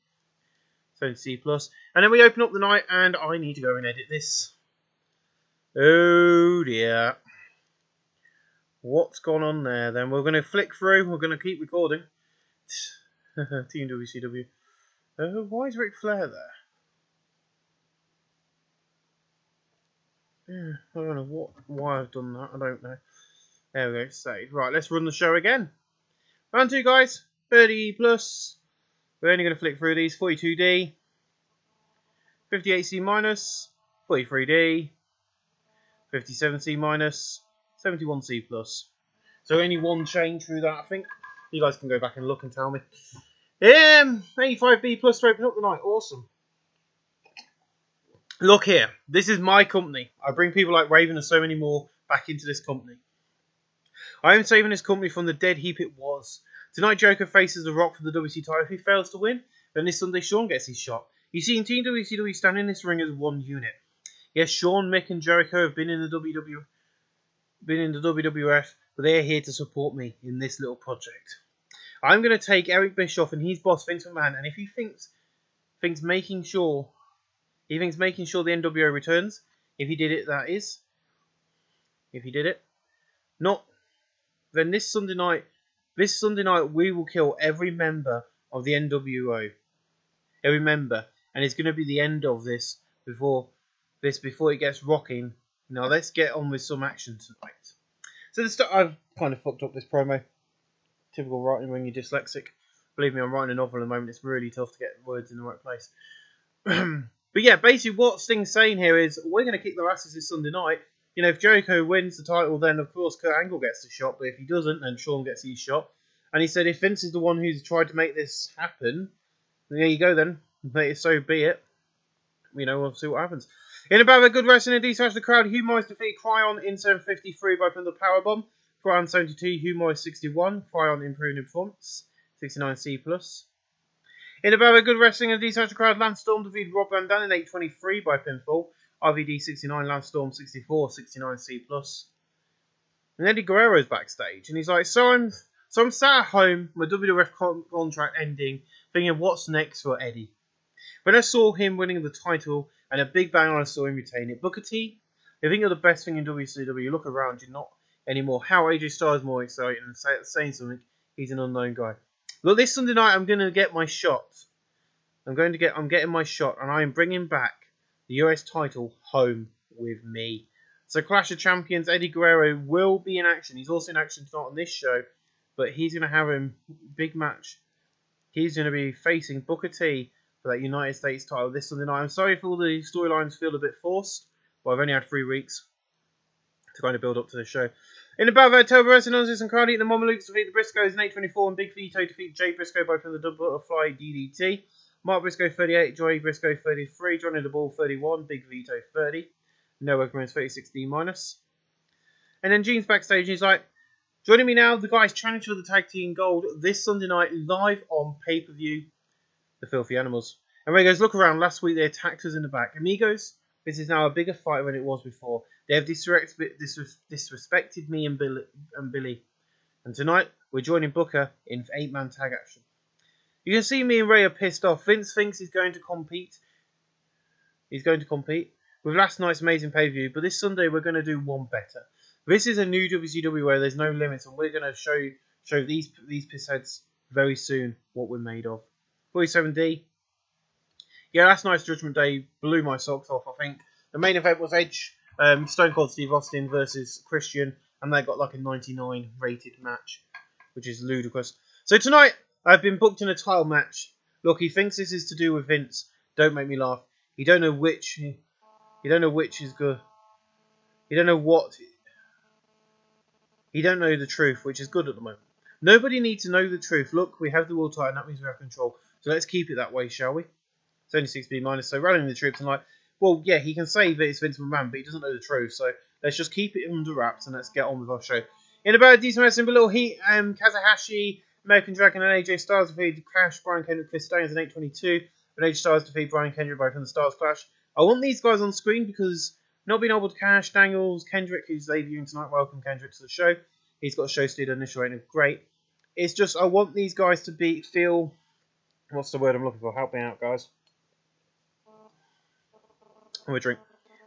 C+. And then we open up the night, and I need to go and edit this. Oh dear. What's gone on there then? We're going to flick through. We're going to keep recording. Team WCW. Why is Ric Flair there? Yeah, I don't know why I've done that. I don't know. There we go. Save. Right, let's run the show again. Round 2, guys. 30 plus. We're only going to flick through these. 42D, 58C minus, 43D, 57C minus, 71C plus. So only one change through that, I think. You guys can go back and look and tell me. 85B plus to open up the night. Awesome. Look here. This is my company. I bring people like Raven and so many more back into this company. I am saving this company from the dead heap it was. Tonight, Joker faces The Rock for the WC title. If he fails to win, then this Sunday, Shawn gets his shot. You see, in Team WCW, stand in this ring as one unit. Yes, Shawn, Mick, and Jericho have been in the WWF, but they are here to support me in this little project. I'm going to take Eric Bischoff and his boss, Vince McMahon, and if he thinks making sure the NWO returns, if he did it, that is. If he did it. Not, then this Sunday night, we will kill every member of the NWO. Every member. And it's going to be the end of this before it gets rocking. Now let's get on with some action tonight. So I've kind of fucked up this promo. Typical writing when you're dyslexic. Believe me, I'm writing a novel at the moment. It's really tough to get words in the right place. But yeah, basically what Sting's saying here is we're going to kick their asses this Sunday night. You know, if Jericho wins the title, then of course Kurt Angle gets the shot. But if he doesn't, then Shawn gets his shot. And he said if Vince is the one who's tried to make this happen, There you go then. So be it. You know, we'll see what happens. In a battle of good wrestling and detach the crowd, Hugh Morris defeated Cryon in 753 by putting the powerbomb. Cryon 72, Hugh Morris 61. Cryon improving in performance, 69C+. In a battle of good wrestling and detach the crowd, Lance Storm defeated Rob Van Dam in 823 by pinfall. RVD 69, Lance Storm 64, 69C+. And Eddie Guerrero's backstage, and he's like, so I'm sat at home, my WWF contract ending, thinking, what's next for Eddie? When I saw him winning the title, and a big bang, I saw him retain it. Booker T, you think you're the best thing in WCW, you look around, you're not anymore. How AJ Styles is more exciting, and saying something, he's an unknown guy. Look, this Sunday night, I'm going to get my shot. I'm getting my shot, and I am bringing back the US title home with me. So Clash of Champions, Eddie Guerrero will be in action. He's also in action tonight on this show, but he's going to have a big match. He's going to be facing Booker T for that United States title this Sunday night. I'm sorry if all the storylines feel a bit forced, but I've only had 3 weeks to kind of build up to the show. In the battle of October, Wrestling Nonsense and Cardi, the Mamalukes defeat the Briscoes in 824, and Big Vito defeat Jay Briscoe by putting the double butterfly DDT. Mark Briscoe 38, Joey Briscoe 33, Johnny the Ball 31, Big Vito 30. Noah Commons 36D-. And then Gene's backstage, he's like, joining me now, the guys challenge for the tag team gold this Sunday night live on pay-per-view, the Filthy Animals. And Ray goes, look around, last week they attacked us in the back. Amigos, this is now a bigger fight than it was before. They have disrespected me and Billy. And tonight, we're joining Booker in 8-man tag action. You can see me and Ray are pissed off. Vince thinks he's going to compete. With last night's amazing pay-per-view, but this Sunday we're going to do one better. This is a new WCW where there's no limits, and we're going to show these pissheads very soon what we're made of. 47D. Yeah, last night's Judgment Day blew my socks off, I think. The main event was Edge, Stone Cold Steve Austin versus Christian, and they got like a 99 rated match, which is ludicrous. So tonight, I've been booked in a title match. Look, he thinks this is to do with Vince. Don't make me laugh. You don't know which is good. You don't know what. You don't know the truth, which is good at the moment. Nobody needs to know the truth. Look, we have the world title, and that means we have control. So let's keep it that way, shall we? It's only 6B-. So rallying the troops and like, well, yeah, he can say that it's Vince McMahon, but he doesn't know the truth. So let's just keep it under wraps and let's get on with our show. In about a decent wrestling, but little heat, Kazuhashi, American Dragon, and AJ Styles defeated Clash, Brian Kendrick, Chris Daniels in 822. But AJ Styles defeated Brian Kendrick by from the Stars Clash. I want these guys on screen because not being able to cash Daniels, Kendrick, who's debuting tonight. Welcome, Kendrick, to the show. He's got a show stealer initial rating of great. It's just, I want these guys to feel, what's the word I'm looking for? Help me out, guys. Have a drink.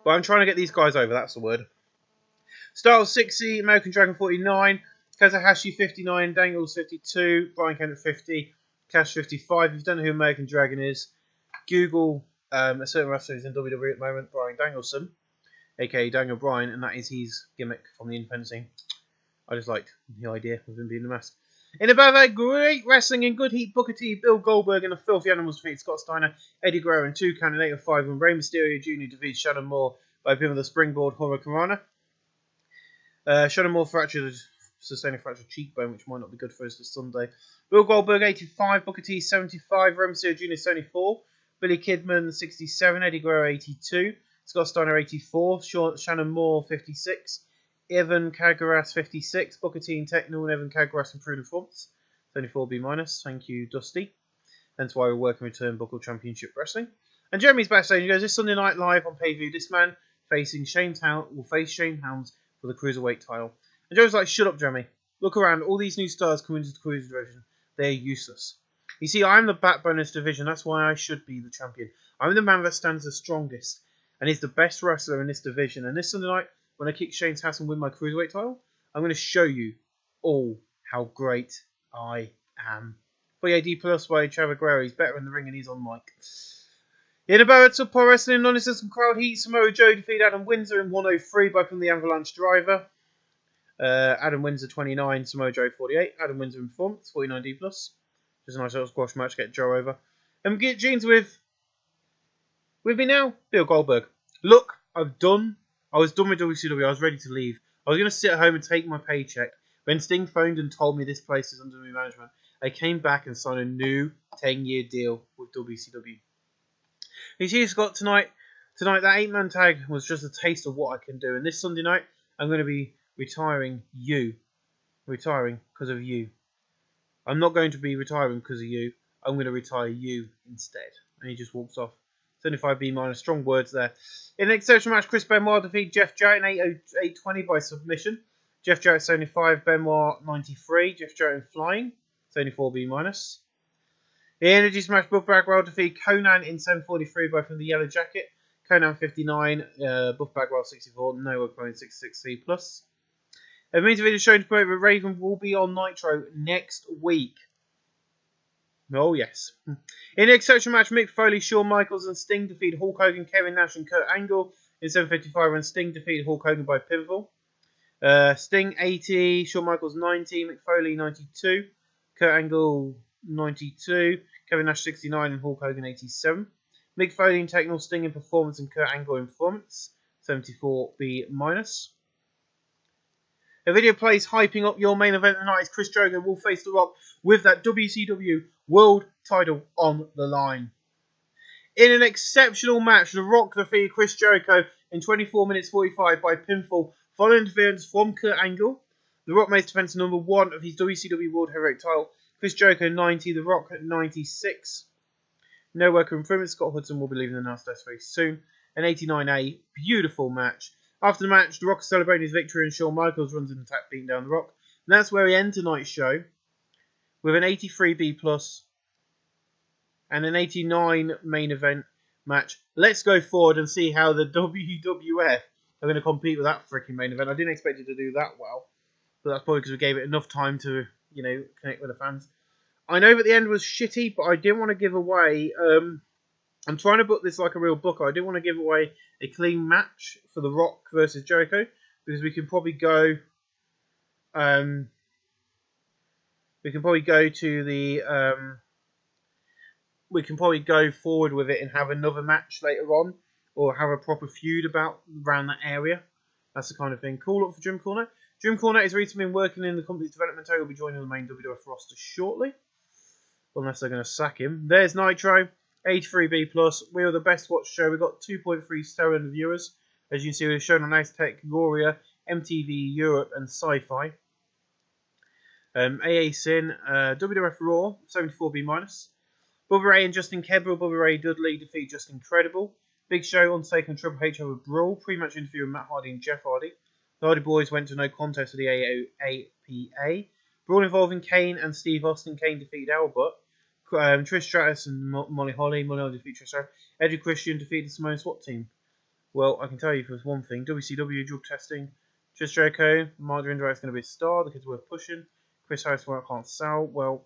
But I'm trying to get these guys over, that's the word. Styles 60, American Dragon 49, Kazuhashi 59, Daniels 52, Brian Kendrick 50, Cash 55. If you don't know who American Dragon is, Google a certain wrestler who's in WWE at the moment, Brian Danielson, aka Daniel Bryan, and that is his gimmick from the independent scene. I just liked the idea of him being the mask. In about that great wrestling in good heat, Booker T, Bill Goldberg, and the Filthy Animals defeat Scott Steiner, Eddie Guerrero, and 2 count in 8 of 5, and Rey Mysterio Jr. defeats Shannon Moore by pin with the springboard Hurricanrana. Shannon Moore sustained a fractured cheekbone, which might not be good for us this Sunday. Bill Goldberg 85, Booker T 75, Rey Mysterio Jr. 74, Billy Kidman 67, Eddie Guerrero 82, Scott Steiner 84, Shannon Moore 56. Evan Kagaras 56, Booker T and Techno, and Evan Kagaras improved performance. 24B-. Thank you, Dusty. Hence why we're working with Turnbuckle Championship Wrestling. And Jeremy's backstage. He goes, this Sunday night live on pay-per-view, this man will face Shane Helms for the Cruiserweight title. And Jeremy's like, shut up, Jeremy. Look around. All these new stars come into the Cruiser division. They're useless. You see, I'm the backbone of this division. That's why I should be the champion. I'm the man that stands the strongest and is the best wrestler in this division. And this Sunday night, when I kick Shane's ass and win my Cruiserweight title, I'm going to show you all how great I am. But yeah, D plus by Chavo Guerrero. He's better in the ring and he's on mic. In about to Pro Wrestling, non-existent crowd heat, Samoa Joe defeated Adam Windsor in 103 by from the Avalanche Driver. Adam Windsor 29, Samoa Joe 48. Adam Windsor in performance, 49D plus. Just a nice little squash match, get Joe over. And we get Jeans with me now, Bill Goldberg. Look, I was done with WCW. I was ready to leave. I was going to sit at home and take my paycheck. When Sting phoned and told me this place is under new management, I came back and signed a new 10-year deal with with WCW. You see, Scott, tonight that 8-man tag was just a taste of what I can do. And this Sunday night, I'm going to be retiring because of you. I'm not going to be retiring because of you. I'm going to retire you instead. And he just walks off. 75B minus, strong words there. In an exceptional match, Chris Benoit defeated Jeff Jarrett in 8:20 by submission. Jeff Jarrett 75, Benoit 93. Jeff Jarrett in flying, 74B minus. The Energy Smash Buff Bagwell defeated Conan in 7:43 by from the Yellow Jacket. Conan 59, Buff Bagwell 64, no opponent 66C plus. It means the video showing to promote that Raven will be on Nitro next week. Oh, yes. In an exceptional match, Mick Foley, Shawn Michaels, and Sting defeated Hulk Hogan, Kevin Nash, and Kurt Angle in 7:55 when Sting defeated Hulk Hogan by pinfall. Sting 80, Shawn Michaels 90, Mick Foley 92, Kurt Angle 92, Kevin Nash 69, and Hulk Hogan 87. Mick Foley in technical, Sting in performance, and Kurt Angle in performance, 74B minus. A video plays hyping up your main event tonight as Chris Jericho will face The Rock with that WCW World title on the line. In an exceptional match, The Rock defeated Chris Jericho in 24 minutes 45 by pinfall following interference from Kurt Angle. The Rock makes defense number 1 of his WCW World Heavyweight title. Chris Jericho 90, The Rock at 96. No worker improvement. Scott Hudson will be leaving the Nasty desk very soon. An 89A, beautiful match. After the match, The Rock is celebrating his victory and Shawn Michaels runs in the attack, beating down The Rock. And that's where we end tonight's show with an 83B plus and an 89 main event match. Let's go forward and see how the WWF are going to compete with that freaking main event. I didn't expect it to do that well, but that's probably because we gave it enough time to, connect with the fans. I know that the end was shitty, but I didn't want to give away. I'm trying to book this like a real booker. I didn't want to give away a clean match for The Rock versus Jericho because we can probably go. We can probably go forward with it and have another match later on, or have a proper feud around that area. That's the kind of thing. Call up for Jim Cornette. Jim Cornette is recently been working in the company's development area. He'll be joining the main WWF roster shortly, unless they're going to sack him. There's Nitro. 83B plus. We are the best watched show. We've got 2.3 stereo viewers. As you can see, we're shown on Aztec, Gloria, MTV Europe, and Sci-Fi. AA Sin, WWF Raw, 74B minus. Bubba Ray and Justin Kedbell, Bubba Ray Dudley defeat Just Incredible. Big Show on Stake and Triple H over Brawl. Pre-match interview with Matt Hardy and Jeff Hardy. The Hardy Boys went to no contest with the AAPA. Brawl involving Kane and Steve Austin. Kane defeated Albert. Trish Stratus and Molly Holly. Molly Holly defeated Trish Stratus. Eddie Christian defeated the Samoan SWAT team. Well, I can tell you for one thing. WCW drug testing. Trish Jericho. Marjorie Indra's going to be a star. The kid's worth pushing. Chris Harris can't sell. Well,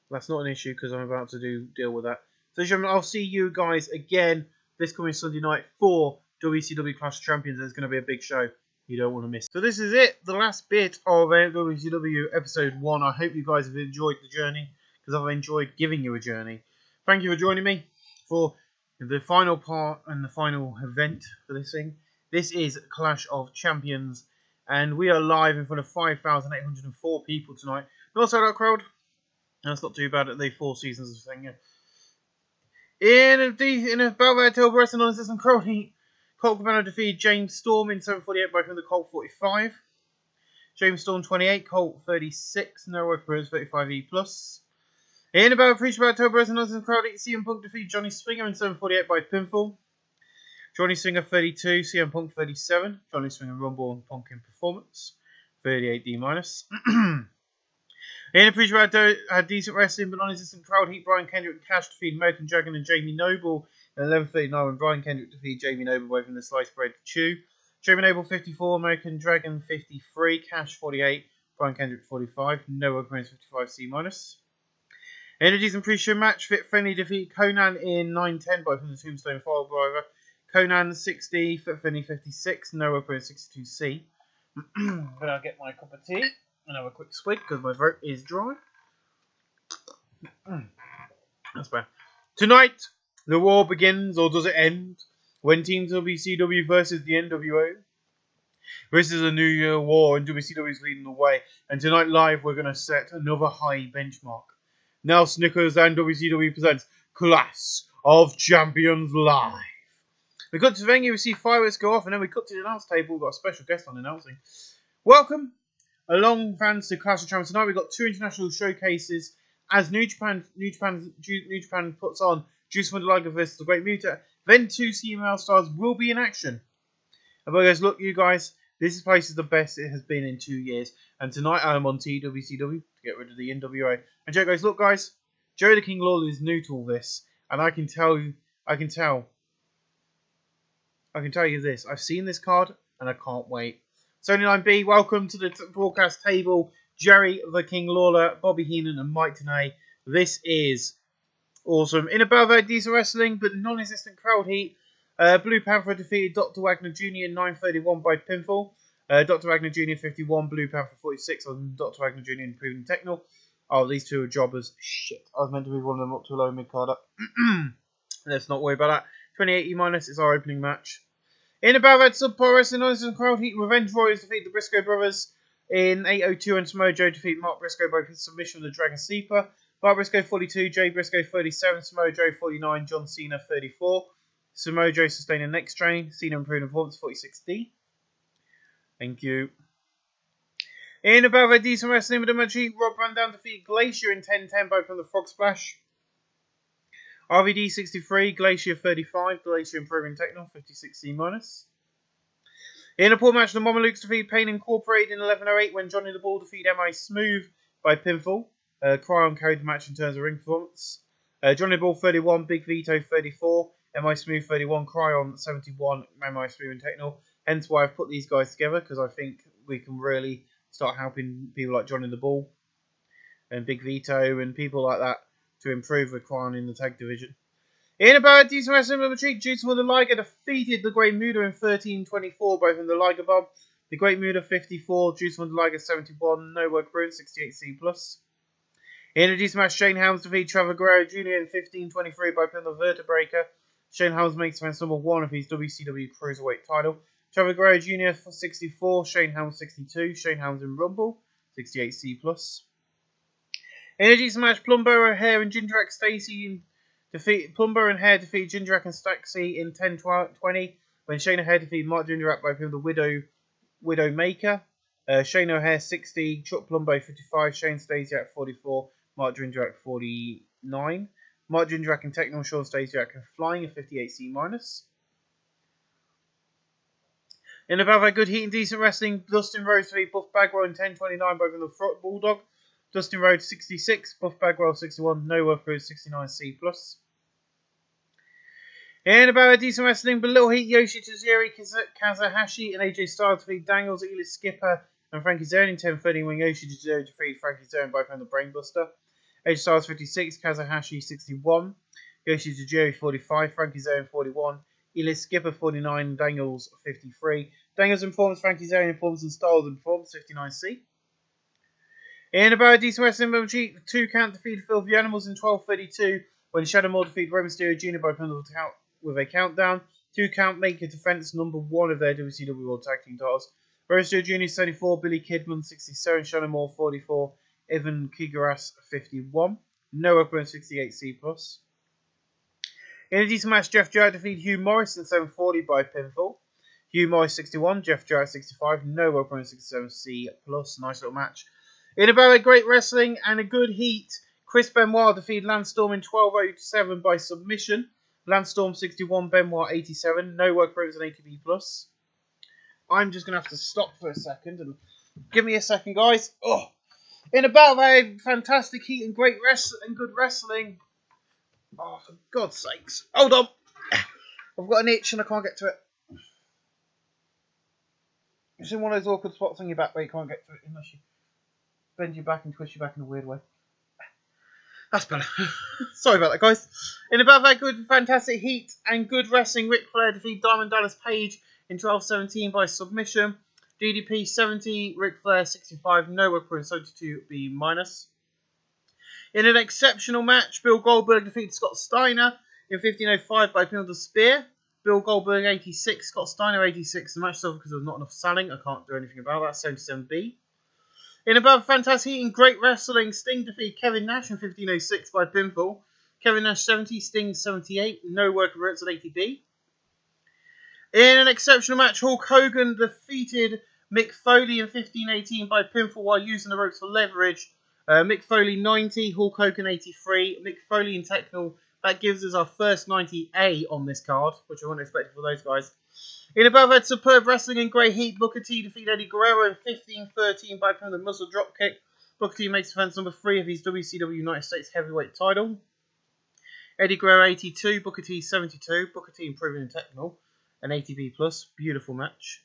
that's not an issue because I'm about to deal with that. So, gentlemen, I'll see you guys again this coming Sunday night for WCW Clash of Champions. There's going to be a big show. You don't want to miss. So this is it. The last bit of WCW Episode 1. I hope you guys have enjoyed the journey, because I've enjoyed giving you a journey. Thank you for joining me for the final part and the final event for this thing. This is Clash of Champions, and we are live in front of 5,804 people tonight. Not a sold-out crowd. That's not too bad at the 4 seasons of thing. In a battle at Tail Wrestling on Assistant Crowd Heat, Colt Cabana defeated James Storm in 7:48 by the Colt 45. James Storm 28, Colt 36, no reference 35E plus. In about preach about October as another crowd, CM Punk defeated Johnny Swinger in 7:48 by pinfall. Johnny Swinger 32, CM Punk 37. Johnny Swinger Rumble and Punk in performance, 38D minus. In a preach about had decent wrestling but non-existent crowd heat. Brian Kendrick and Cash defeated American Dragon and Jamie Noble in 11:39 when Brian Kendrick defeated Jamie Noble away from the sliced bread to chew. Jamie Noble 54, American Dragon 53, Cash 48, Brian Kendrick 45, Noah Prince 55C minus. Energies and pre-show match, Fit Finley defeated Conan in 9:10 by from the Tombstone File Driver. Conan 60, Fit Finley 56, Noah Prince 62C. I'm gonna get my cup of tea and have a quick swig because my throat is dry. That's bad. Tonight, the war begins, or does it end, when Team WCW versus the NWO. This is a New Year war, and WCW is leading the way. And tonight live, we're going to set another high benchmark. Now Snickers and WCW presents Clash of Champions Live. We got to the venue, we see fireworks go off, and then we cut to the announce table. We've got a special guest on announcing. Welcome along, fans, to Clash of Champions. Tonight we've got 2 international showcases as New Japan puts on Juice Wonder Liger versus the Great Muta. Then 2 female stars will be in action. And guys, look, you guys, this place is the best it has been in 2 years. And tonight I am on WCW to get rid of the NWA. And Joe goes, look, guys, Jerry the King Lawler is new to all this, and I can tell you this. I've seen this card, and I can't wait. Sony 9B, welcome to the broadcast table. Jerry the King Lawler, Bobby Heenan, and Mike Tenay. This is awesome. In about very decent wrestling, but non-existent crowd heat. Blue Panther defeated Dr. Wagner Jr. in 9:31 by pinfall. Dr. Wagner Jr. 51, Blue Panther 46 on Dr. Wagner Jr. improving technical. Oh, these 2 are jobbers. Shit. I was meant to move one of them up to a low mid card up. Let's not worry about that. 28 minus is our opening match. In about red subpar wrestling, non-existent crowd heat, Revenge Warriors defeat the Briscoe Brothers in 8:02, and Samoa Joe defeat Mark Briscoe by submission with the Dragon Sleeper. Mark Briscoe 42, Jay Briscoe 37, Samoa Joe 49, John Cena 34. Samoa Joe sustained a neck strain. Cena improved performance 46D. Thank you. In about red decent wrestling with the match, Rob Van Dam defeated Glacier in 10:10 by from the Frog Splash. RVD 63, Glacier 35, Glacier improving technical 56C minus. In a poor match, the Mama Luke's defeated Pain Incorporated in 11:08 when Johnny the Ball defeated MI Smooth by pinfall. Cryon carried the match in terms of ring performance. Johnny the Ball 31, Big Vito 34, MI Smooth 31, Cryon 71, MI Smooth in technical. Hence why I've put these guys together, because I think we can really start helping people like Johnny the Ball and Big Vito and people like that to improve the Crown in the tag division. In about decent wrestling with a treat, Juice Wonder Liger defeated the Great Muta in 13:24, both in the Liger Bomb. The Great Muta 54, Juice Wonder Liger 71, No Work Ruin 68C+. In a decent match, Shane Helms defeated Trevor Guerrero Jr. in 15:23 by pin the Vertebreaker. Shane Helms makes defense number 1 of his WCW Cruiserweight title. Trevor Guerrero Jr. 64, Shane Helms 62, Shane Helms in Rumble 68C+. In a decent match, Plumbo, Hair and Jindrak Stacy defeat Plumbo and Hair defeat Jindrak and Stacy in 10:20 when Shane O'Haire defeated Mark Jindrak by pin the Widow Maker. Shane O'Haire 60, Chuck Plumbo 55, Shane Stasiak 44, Mark Jindrak 49. Mark Jindrak and Techno, Sean Stasiak flying a 58C minus. In about that good heat and decent wrestling, Dustin Rhodes defeated Buff Bagwell in 10:29 by the Front Bulldog. Dustin Rhodes 66, Buff Bagwell 61, No Work Ruin 69C+. In about a decent wrestling, but Little Heat Yoshi Tajiri Kazahashi and AJ Styles defeat Daniels, Elis Skipper and Frankie Zone in 10:30 when Yoshi Tajiri defeated Frankie Zone by the Brainbuster. AJ Styles 56, Kazahashi 61, Yoshi Tajiri 45, Frankie Zone 41, Elis Skipper 49, Daniels 53. Daniels in performance, Frankie Zone in performance, and Styles in performance 59C. In about a decent wrestling match, the 2 count defeated Filthy Animals in 12:32 when Shadow Moore defeated Rey Mysterio Jr. by penalty with a countdown. 2 count make a defense number 1 of their WCW World Tag Team titles. Rey Mysterio Jr. 74, Billy Kidman 67, Shadow Moore 44, Ivan Kigaras 51, Noah Burn 68C+. In a decent match, Jeff Jarrett defeated Hugh Morris in 7:40 by pinfall. Hugh Morris 61, Jeff Jarrett 65, Noah Burn 67C+. Nice little match. In about a great wrestling and a good heat, Chris Benoit defeated Lance Storm in 12:07 by submission. Lance Storm 61, Benoit 87, No Work Ruins and ATB+. I'm just going to have to stop for a second and give me a second, guys. Oh, in about a fantastic heat and great and good wrestling. Oh, for God's sakes. Hold on. I've got an itch and I can't get to it. It's in one of those awkward spots on your back where you can't get to it unless you bend your back and twist your back in a weird way. That's better. Sorry about that, guys. In about that good, fantastic heat and good wrestling, Ric Flair defeated Diamond Dallas Page in 12:17 by submission. DDP 70, Ric Flair 65, No Work Ruin 72B-. In an exceptional match, Bill Goldberg defeated Scott Steiner in 15:05 by pin with a spear. Bill Goldberg 86, Scott Steiner 86. The match is over because there's not enough selling. I can't do anything about that. 77B. In above fantastic heat and great wrestling, Sting defeated Kevin Nash in 15:06 by pinfall. Kevin Nash 70, Sting 78, no workarounds at ATP. In an exceptional match, Hulk Hogan defeated Mick Foley in 15-18 by pinfall while using the ropes for leverage. Mick Foley 90, Hulk Hogan 83, Mick Foley in technical. That gives us our first 90A on this card, which I wasn't expecting for those guys. In above had superb wrestling in grey heat. Booker T defeated Eddie Guerrero in 15-13 by the muscle dropkick. Booker T makes defense number 3 of his WCW United States Heavyweight title. Eddie Guerrero 82, Booker T 72, Booker T improving in technical. An ATP plus, beautiful match.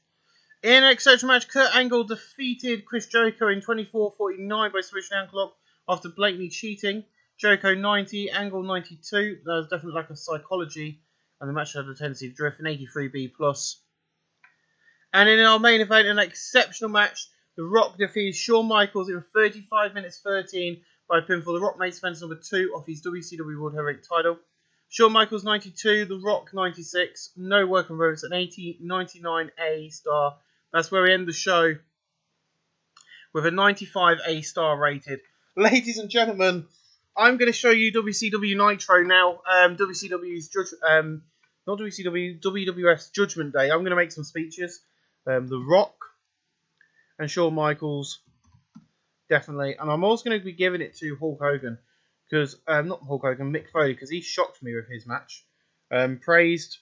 In an exceptional match, Kurt Angle defeated Chris Jericho in 24-49 by submission ankle lock after blatantly cheating. Jericho 90, Angle 92. That was definitely like a psychology, and the match had a tendency to drift. An 83B plus. And in our main event, an exceptional match, The Rock defeated Shawn Michaels in 35 minutes 13 by pinfall. The Rock makes defense number 2 of his WCW World Heavyweight title. Shawn Michaels 92, The Rock 96, no work on roads, an 99A star. That's where we end the show with a 95A star rated. Ladies and gentlemen, I'm going to show you WCW Nitro now. WWF's Judgment Day. I'm going to make some speeches. The Rock and Shawn Michaels, definitely. And I'm also going to be giving it to Hulk Hogan. Because, not Hulk Hogan, Mick Foley, because he shocked me with his match. Praised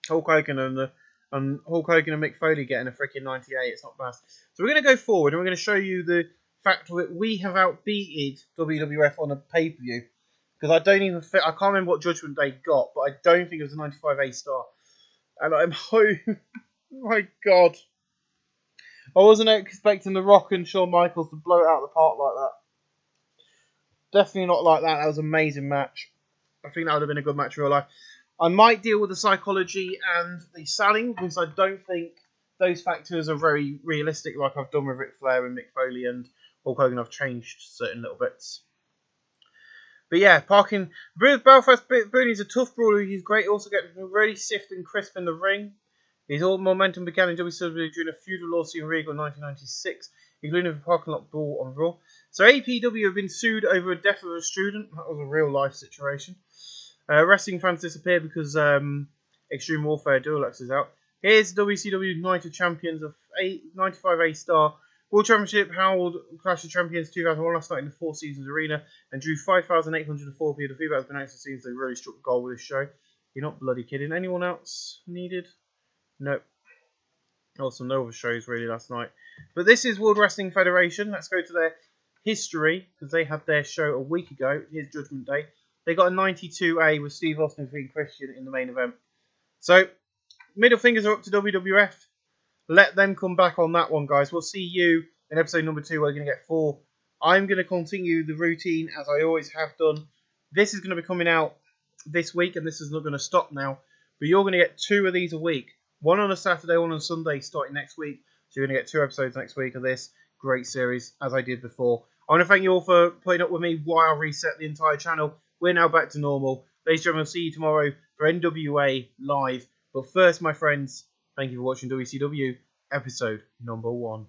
Hulk Hogan and Hulk Hogan and Mick Foley getting a freaking 98. It's not bad. So we're going to go forward and we're going to show you the fact that we have outbeated WWF on a pay-per-view. Because I can't remember what Judgment Day got, but I don't think it was a 95A star. And I'm hoping, oh my God. I wasn't expecting The Rock and Shawn Michaels to blow it out of the park like that. Definitely not like that. That was an amazing match. I think that would have been a good match in real life. I might deal with the psychology and the selling because I don't think those factors are very realistic like I've done with Ric Flair and Mick Foley and Hulk Hogan. I've changed certain little bits. But yeah, parking. Belfast Booney's a tough brawler. He's great. Also getting really stiff and crisp in the ring. His all momentum began in WCW during a feudal lawsuit in Regal in 1996, including a parking lot brawl on Raw. So APW have been sued over the death of a student. That was a real life situation. Wrestling fans disappeared because Extreme Warfare Dual X is out. Here's WCW United Champions of 95A star. World Championship held Clash of Champions 2001 last night in the Four Seasons Arena and drew 5,804 people. The feedback has been excellent since they really struck gold with this show. You're not bloody kidding. Anyone else needed? Nope. Also, no other shows really last night. But this is World Wrestling Federation. Let's go to their history because they had their show a week ago. Here's Judgment Day. They got a 92A with Steve Austin defeating Christian in the main event. So, middle fingers are up to WWF. Let them come back on that one, guys. We'll see you in episode number 2. We're going to get 4. I'm going to continue the routine as I always have done. This is going to be coming out this week, and this is not going to stop now. But you're going to get 2 of these a week. One on a Saturday, one on a Sunday, starting next week. So you're going to get 2 episodes next week of this great series, as I did before. I want to thank you all for putting up with me while I reset the entire channel. We're now back to normal. Ladies and gentlemen, I'll see you tomorrow for NWA Live. But first, my friends, thank you for watching WCW episode number 1.